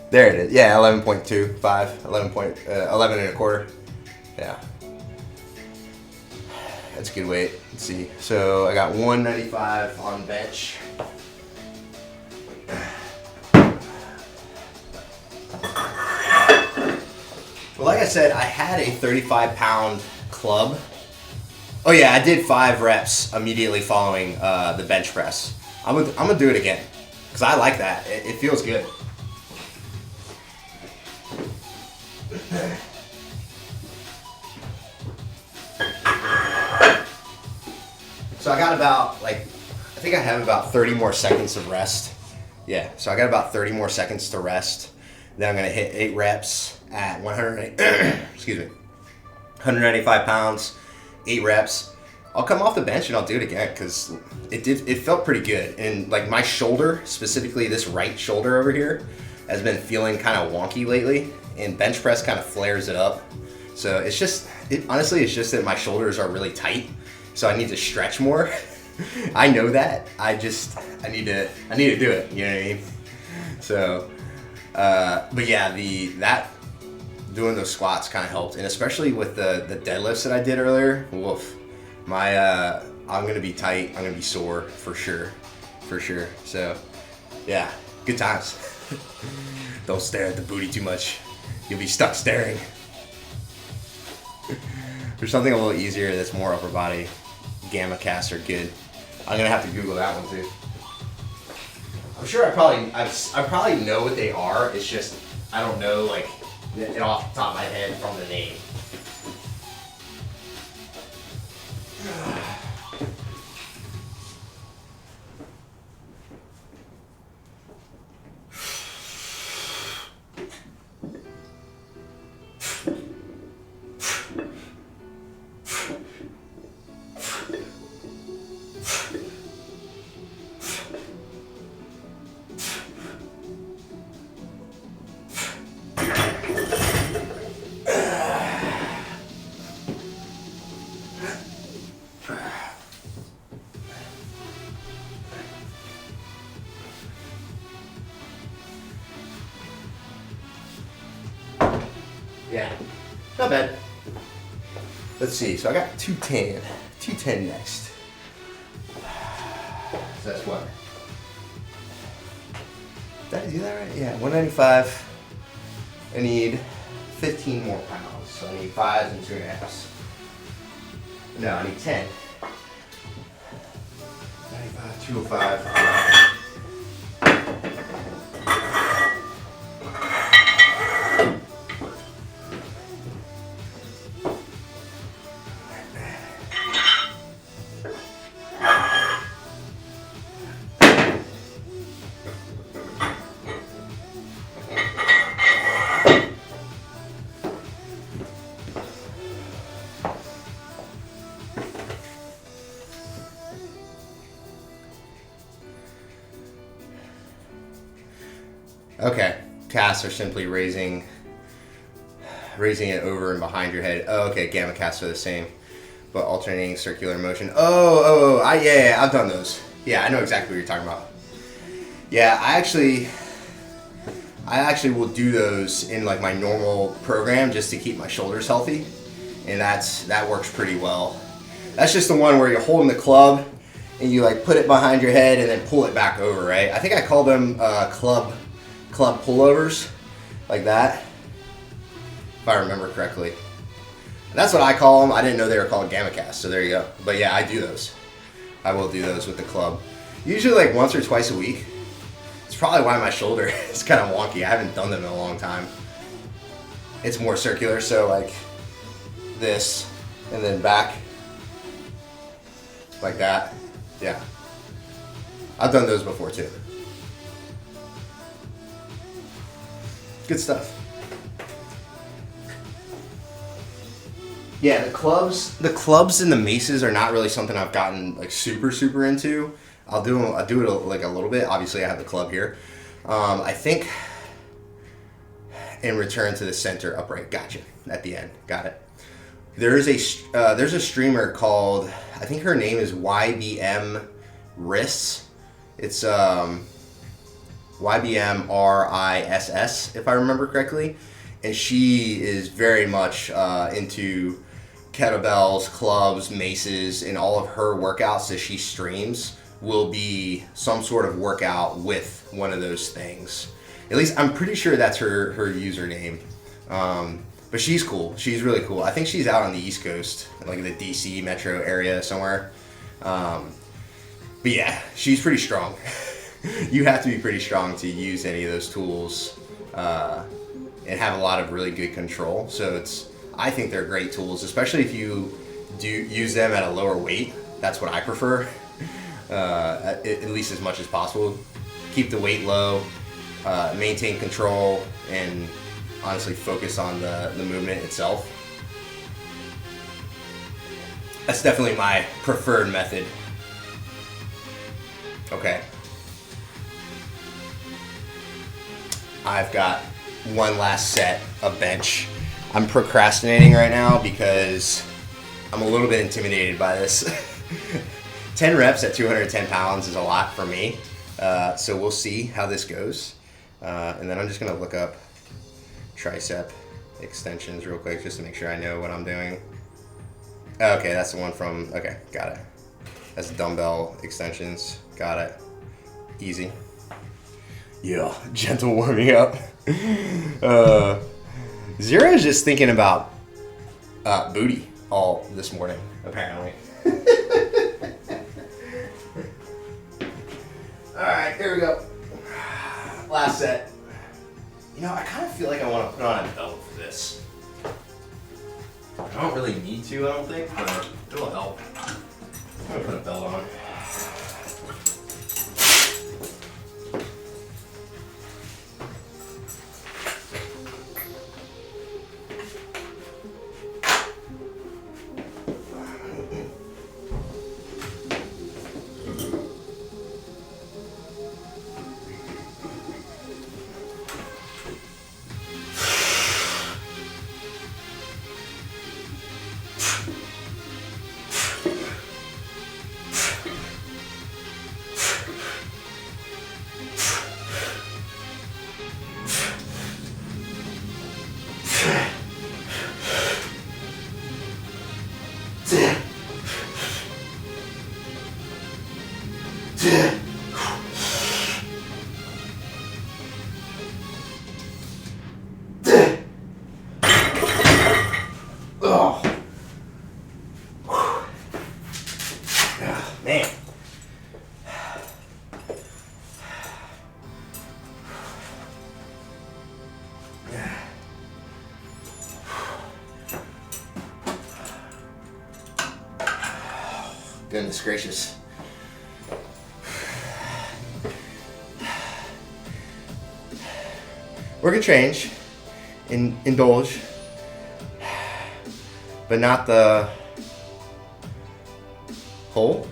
There it is. Yeah, 11.25, 11 and a quarter. Yeah. That's a good weight. Let's see. So I got 195 on bench. Well, like I said, I had a 35-pound club. Oh yeah, I did 5 reps immediately following the bench press. I'm gonna do it again because I like that. It feels good. So I got about I think I have about 30 more seconds of rest. Yeah, so I got about 30 more seconds to rest. Then I'm gonna hit 8 reps at 195 pounds, 8 reps. I'll come off the bench and I'll do it again because it felt pretty good. And like my shoulder, specifically this right shoulder over here, has been feeling kind of wonky lately. And bench press kind of flares it up. So honestly, it's just that my shoulders are really tight. So I need to stretch more. I know that. I need to do it. You know what I mean? So, but yeah, doing those squats kind of helped, and especially with the deadlifts that I did earlier. Woof, I'm gonna be tight. I'm gonna be sore for sure. So, yeah, good times. Don't stare at the booty too much. You'll be stuck staring. There's something a little easier that's more upper body. Gamma casts are good. I'm gonna have to Google that one too. I'm sure I probably know what they are. It's just I don't know it off the top of my head from the name. Yeah, not bad. Let's see, so I got 210 next. So that's what? Did I do that right? Yeah, 195. I need 15 more pounds. So I need 5s and 2.5s. No, I need 10. 95, 205. Okay, casts are simply raising it over and behind your head. Oh, okay, gamma casts are the same, but alternating circular motion. Yeah, I've done those. Yeah, I know exactly what you're talking about. Yeah, I actually will do those in like my normal program just to keep my shoulders healthy, and that works pretty well. That's just the one where you're holding the club and you like put it behind your head and then pull it back over, right? I think I call them club pullovers, like that, if I remember correctly. That's what I call them. I didn't know they were called gamma casts, so there you go. But yeah, I do those. I will do those with the club. Usually like once or twice a week. It's probably why my shoulder is kind of wonky. I haven't done them in a long time. It's more circular, so like this, and then back, like that. Yeah. I've done those before too. Good stuff. Yeah, the clubs and the maces are not really something I've gotten like super into. I'll do it like a little bit. Obviously, I have the club here. I think in return to the center upright. Gotcha. At the end, got it. There's a streamer called, I think her name is YBM Wrists. It's YBM RISS if I remember correctly, and she is very much into kettlebells, clubs, maces, and all of her workouts that she streams will be some sort of workout with one of those things. At least I'm pretty sure that's her username. But she's cool. She's really cool. I think she's out on the East Coast, like the DC metro area somewhere. But yeah, she's pretty strong. You have to be pretty strong to use any of those tools and have a lot of really good control. So I think they're great tools, especially if you do use them at a lower weight. That's what I prefer, at least as much as possible. Keep the weight low, maintain control, and honestly focus on the movement itself. That's definitely my preferred method. Okay. I've got one last set of bench. I'm procrastinating right now because I'm a little bit intimidated by this. 10 reps at 210 pounds is a lot for me. So we'll see how this goes. And then I'm just going to look up tricep extensions real quick just to make sure I know what I'm doing. Okay, that's the one from, okay, got it. That's dumbbell extensions, got it. Easy. Yeah, gentle warming up. Zero's just thinking about booty all this morning, apparently. Alright, here we go. Last set. You know, I kind of feel like I want to put on a belt for this. I don't really need to, I don't think, but it'll help. I'm going to put a belt on. Man. Goodness gracious. We're gonna change, indulge, but not the whole.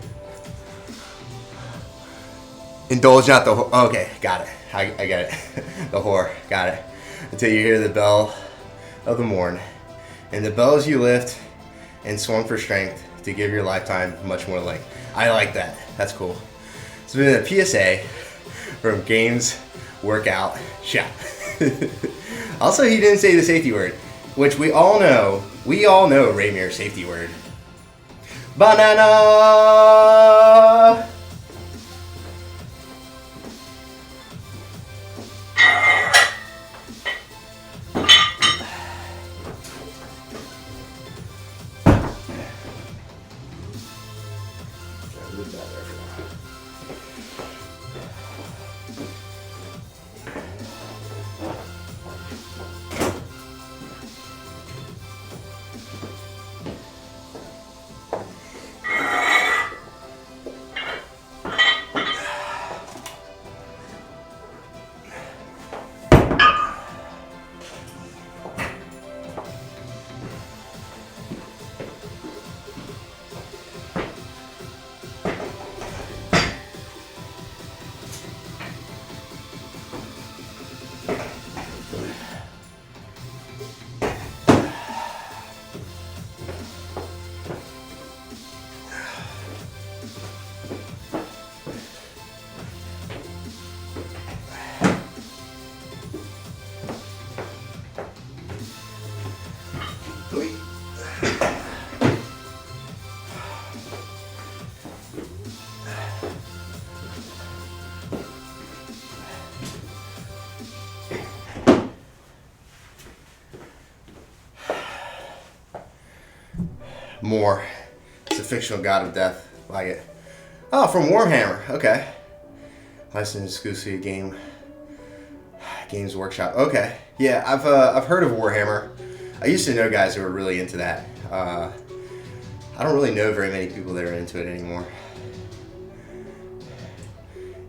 Indulge, not the whole. Okay, got it. I got it. The whore, got it. Until you hear the bell of the morn, and the bells you lift and swung for strength to give your lifetime much more length. I like that. That's cool. It's been a PSA from Games Workout Shop. Also, he didn't say the safety word, which we all know. We all know Ramir's safety word. Banana! more. It's a fictional god of death. Like it. Oh, from Warhammer. Okay. Licensed exclusively Games Workshop. Okay. Yeah, I've heard of Warhammer. I used to know guys who were really into that. I don't really know very many people that are into it anymore.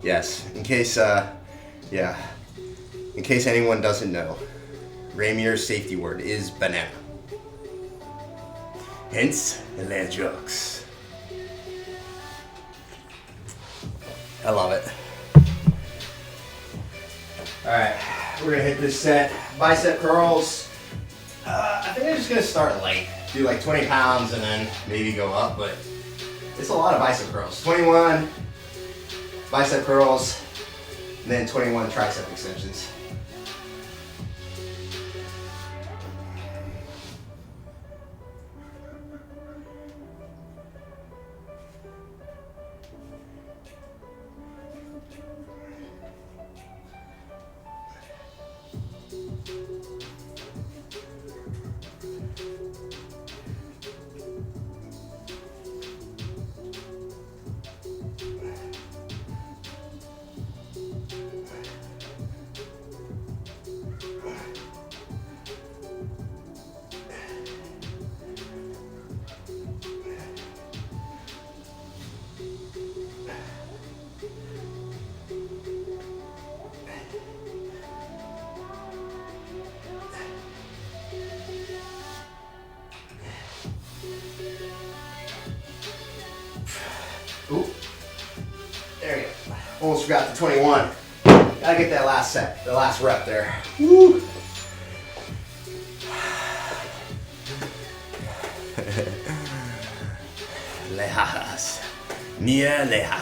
Yes, in case anyone doesn't know, Ramir's safety word is banana. Hence, the lead jokes. I love it. Alright, we're gonna hit this set. Bicep curls. I think I'm just gonna start light. Do like 20 pounds and then maybe go up, but it's a lot of bicep curls. 21 bicep curls, and then 21 tricep extensions. Ooh, there you go. Almost forgot the 21. Gotta get that last set, the last rep there. Woo! Lejas. Mia leja.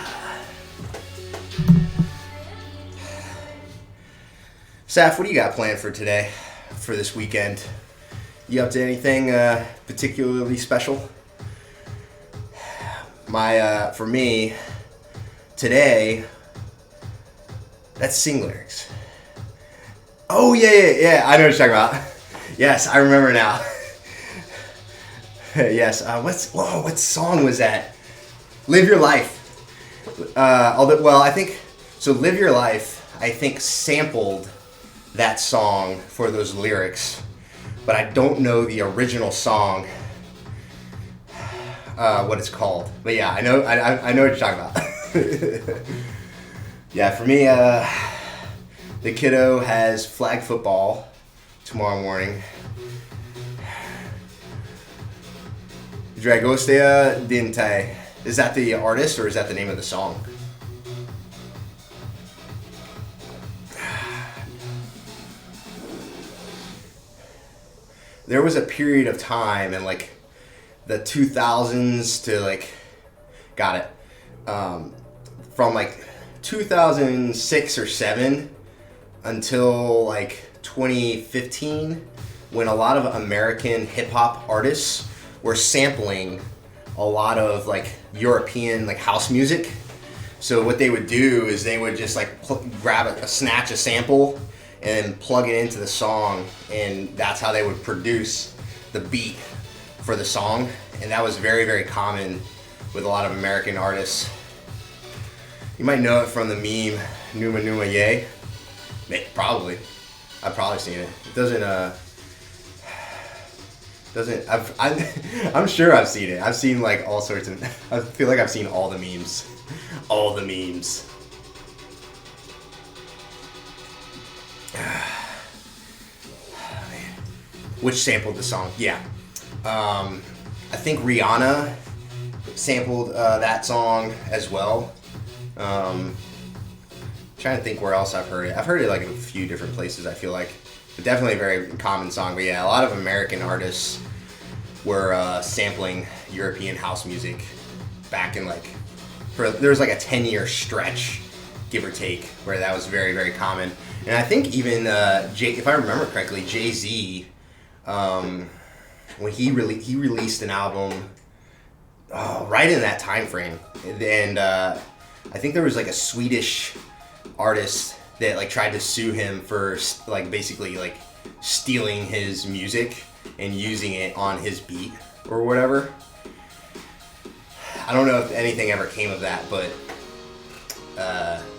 Saf, what do you got planned for today, for this weekend? You up to anything particularly special? For me, today, that's sing lyrics. Oh, yeah, I know what you're talking about. Yes, I remember now. Yes, what song was that? Live Your Life. I think, so Live Your Life, I think, sampled that song for those lyrics, but I don't know the original song. What it's called, but yeah, I know what you're talking about. Yeah, for me, the kiddo has flag football tomorrow morning. Dragostea Dinte. Is that the artist or is that the name of the song? There was a period of time in like the 2000s to like, got it, from like 2006 or 7 until like 2015, when a lot of American hip hop artists were sampling a lot of like European like house music. So what they would do is they would just like snatch a sample and plug it into the song, and that's how they would produce the beat for the song. And that was very, very common with a lot of American artists. You might know it from the meme Numa Numa Yay. Probably. I've probably seen it. It doesn't I'm sure I've seen it. I've seen like all sorts of, I feel like I've seen all the memes. All the memes. Which sampled the song? Yeah. I think Rihanna sampled that song as well. Trying to think where else I've heard it. I've heard it like in a few different places, I feel like. But definitely a very common song. But yeah, a lot of American artists were sampling European house music back in like, there was like a 10-year stretch, give or take, where that was very, very common. And I think even, if I remember correctly, Jay-Z, when he released an album right in that time frame. And I think there was like a Swedish artist that like tried to sue him for like basically like stealing his music and using it on his beat or whatever. I don't know if anything ever came of that, but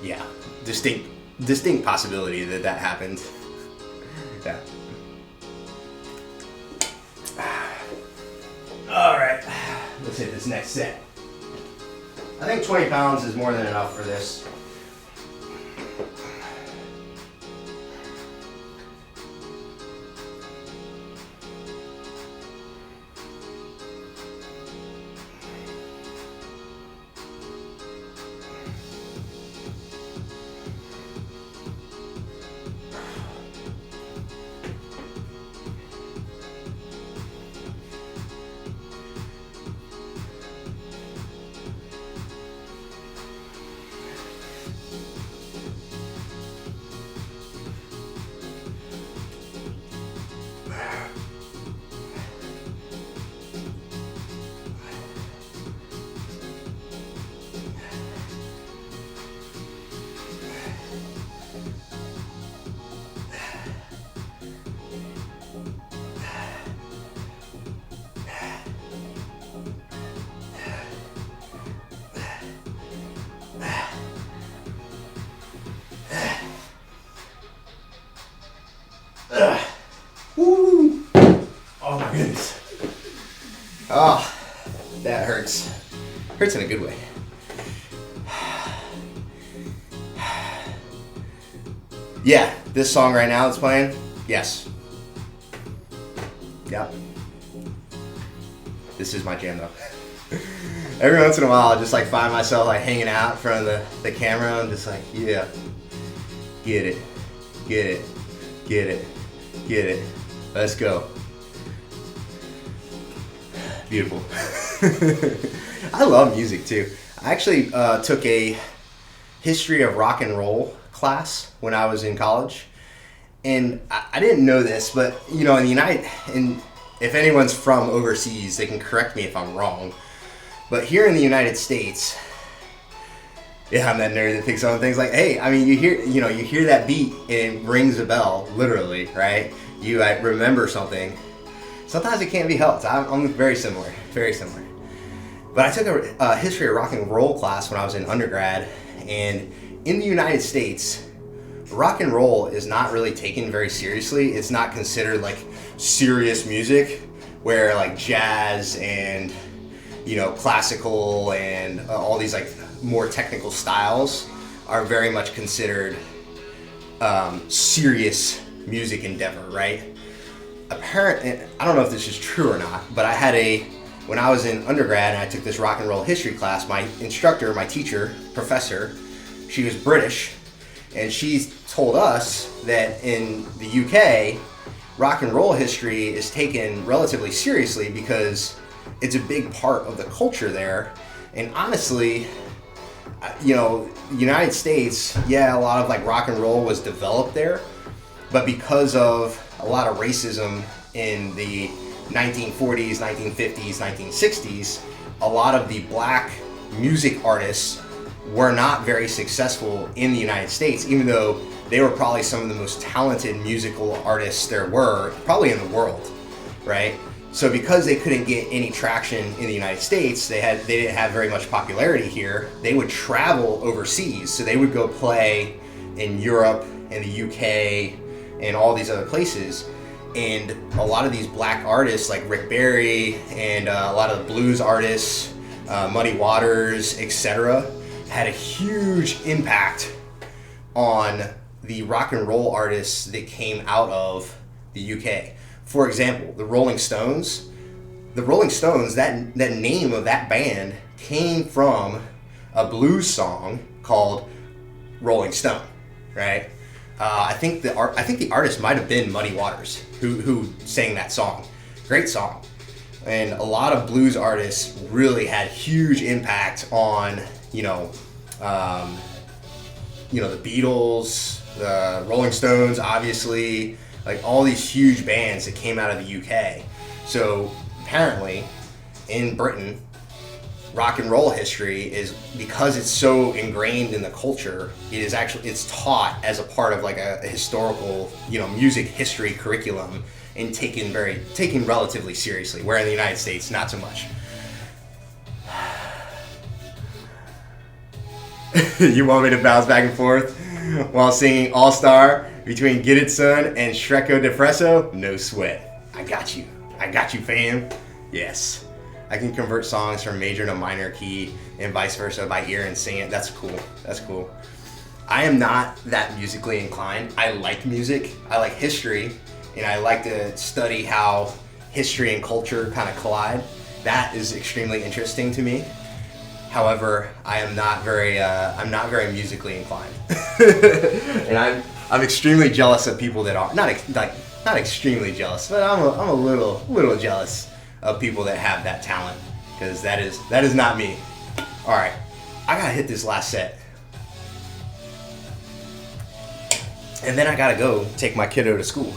yeah, distinct possibility that happened. Yeah. All right, let's hit this next set. I think 20 pounds is more than enough for this. Woo! Oh my goodness. Oh, that hurts. Hurts in a good way. Yeah, this song right now that's playing, yes. Yep. This is my jam though. Every once in a while I just like find myself like hanging out in front of the camera and just like, yeah. Get it. Get it. Get it. Get it. Let's go. Beautiful. I love music too. I actually took a history of rock and roll class when I was in college. And I didn't know this, but you know, and if anyone's from overseas, they can correct me if I'm wrong. But here in the United States, yeah, I'm that nerd that thinks on things like, hey, I mean, you hear that beat and it rings a bell, literally, right? You remember something. Sometimes it can't be helped. I'm very similar. But I took a history of rock and roll class when I was in undergrad, and in the United States, rock and roll is not really taken very seriously. It's not considered like serious music, where like jazz and classical and all these like more technical styles are very much considered serious music endeavor, right? Apparently, I don't know if this is true or not, but when I was in undergrad and I took this rock and roll history class, my instructor, my teacher, professor, she was British, and she told us that in the UK, rock and roll history is taken relatively seriously because it's a big part of the culture there. And honestly, the United States, yeah, a lot of like rock and roll was developed there, but because of a lot of racism in the 1940s, 1950s, 1960s, a lot of the black music artists were not very successful in the United States, even though they were probably some of the most talented musical artists there were, probably in the world, right? So because they couldn't get any traction in the United States, they didn't have very much popularity here, they would travel overseas. So they would go play in Europe and the UK and all these other places. And a lot of these black artists like Rick Barry and a lot of the blues artists, Muddy Waters, etc., had a huge impact on the rock and roll artists that came out of the UK. For example, the Rolling Stones, that name of that band came from a blues song called Rolling Stone, right? I think the artist might have been Muddy Waters who sang that song. Great song. And a lot of blues artists really had huge impact on, the Beatles, the Rolling Stones, obviously, like all these huge bands that came out of the UK. So apparently in Britain, rock and roll history is, because it's so ingrained in the culture, it's taught as a part of like a historical, music history curriculum and taken relatively seriously, where in the United States, not so much. You want me to bounce back and forth while singing All Star between Get It Son and Shreko Depresso? No sweat. I got you. I got you, fam. Yes. I can convert songs from major to minor key and vice versa by ear and sing it. That's cool. That's cool. I am not that musically inclined. I like music. I like history. And I like to study how history and culture kind of collide. That is extremely interesting to me. However, I'm not very musically inclined, and I'm extremely jealous of people that are not extremely jealous, but I'm a little jealous of people that have that talent, because that is not me. All right, I gotta hit this last set, and then I gotta go take my kiddo to school.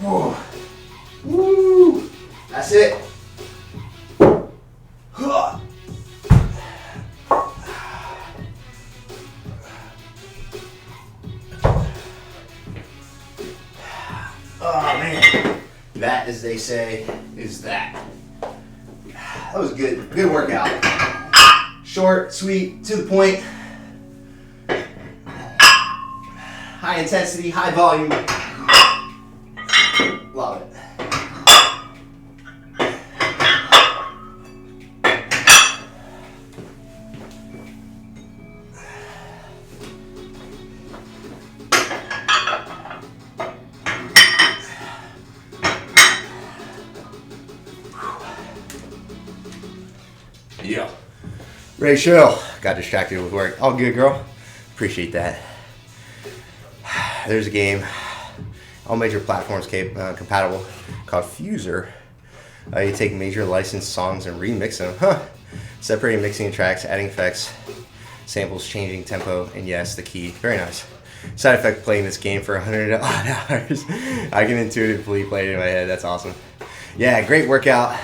Whoa. Woo! That's it. Oh man, that, as they say, is that. That was good. Good workout. Short, sweet, to the point. High intensity, high volume. Love it. Yeah. Rachel, got distracted with work. All good, girl. Appreciate that. There's a game, all major platforms compatible, called Fuser. You take major licensed songs and remix them. Separating mixing tracks, adding effects, samples, changing tempo, and yes, the key. Very nice. Side effect playing this game for 100 odd hours. I can intuitively play it in my head. That's awesome. Yeah, great workout.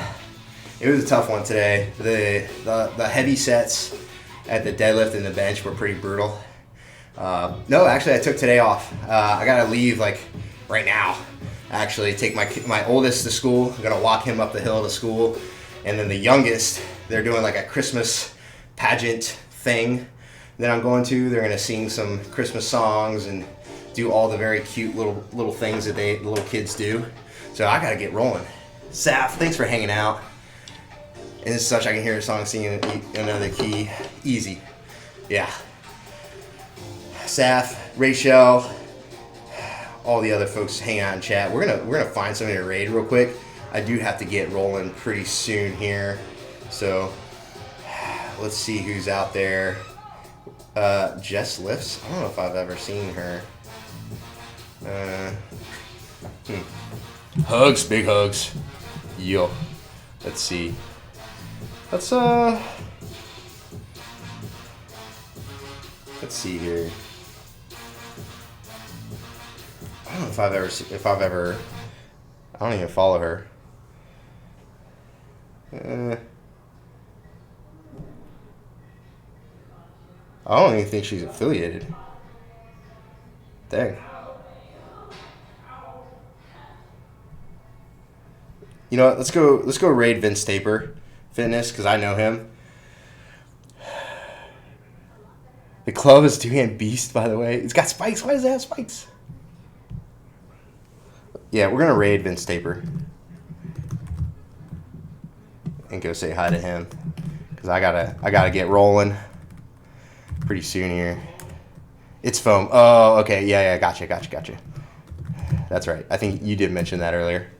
It was a tough one today. The heavy sets at the deadlift and the bench were pretty brutal. No, actually, I took today off. I gotta leave like right now. Actually, take my oldest to school. I'm gonna walk him up the hill to school, and then the youngest, they're doing like a Christmas pageant thing that I'm going to. They're gonna sing some Christmas songs and do all the very cute little things that the little kids do. So I gotta get rolling. Saf, thanks for hanging out. And as such, I can hear a song singing another key. Easy. Yeah. Saf, Rachel, all the other folks hanging out in chat. We're gonna find somebody to raid real quick. I do have to get rolling pretty soon here. So let's see who's out there. Jess Lifts. I don't know if I've ever seen her. Hugs, big hugs. Yo. Let's see. Let's see here. I don't know if I've ever. I don't even follow her. I don't even think she's affiliated. Dang. You know what? Let's go raid Vince Taper Fitness, because I know him. The club is two-hand beast, by the way. It's got spikes. Why does it have spikes? Yeah, we're gonna raid Vince Taper and go say hi to him because I gotta get rolling pretty soon here. It's foam. Oh, okay. Yeah. Gotcha. That's right. I think you did mention that earlier.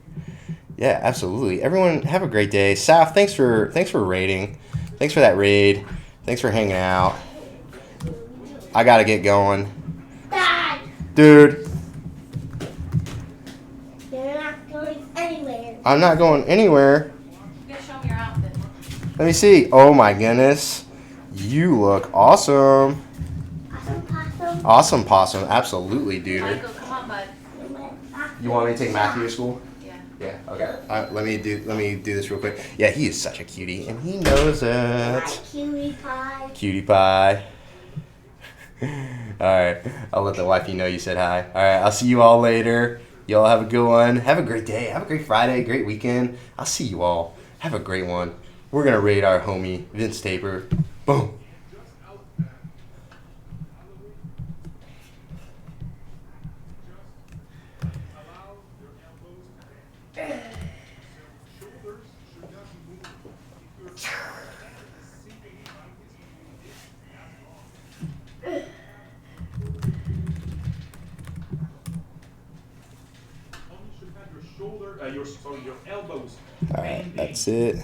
Yeah, absolutely. Everyone, have a great day. Saf, thanks for raiding. Thanks for that raid. Thanks for hanging out. I gotta get going. Dad! Dude. You're not going anywhere. I'm not going anywhere. You gotta show me your outfit. Let me see. Oh my goodness. You look awesome. Awesome possum. Awesome possum. Absolutely, dude. Michael, come on, bud. You want me to take Matthew to school? Yeah. Yeah, okay. Let me do this real quick. Yeah, he is such a cutie, and he knows it. Cutie pie. Cutie pie. All right, I'll let the wifey know you said hi. All right, I'll see you all later. Y'all have a good one. Have a great day. Have a great Friday, great weekend. I'll see you all. Have a great one. We're gonna raid our homie Vince Taper. Boom. Your elbows. All right, that's it.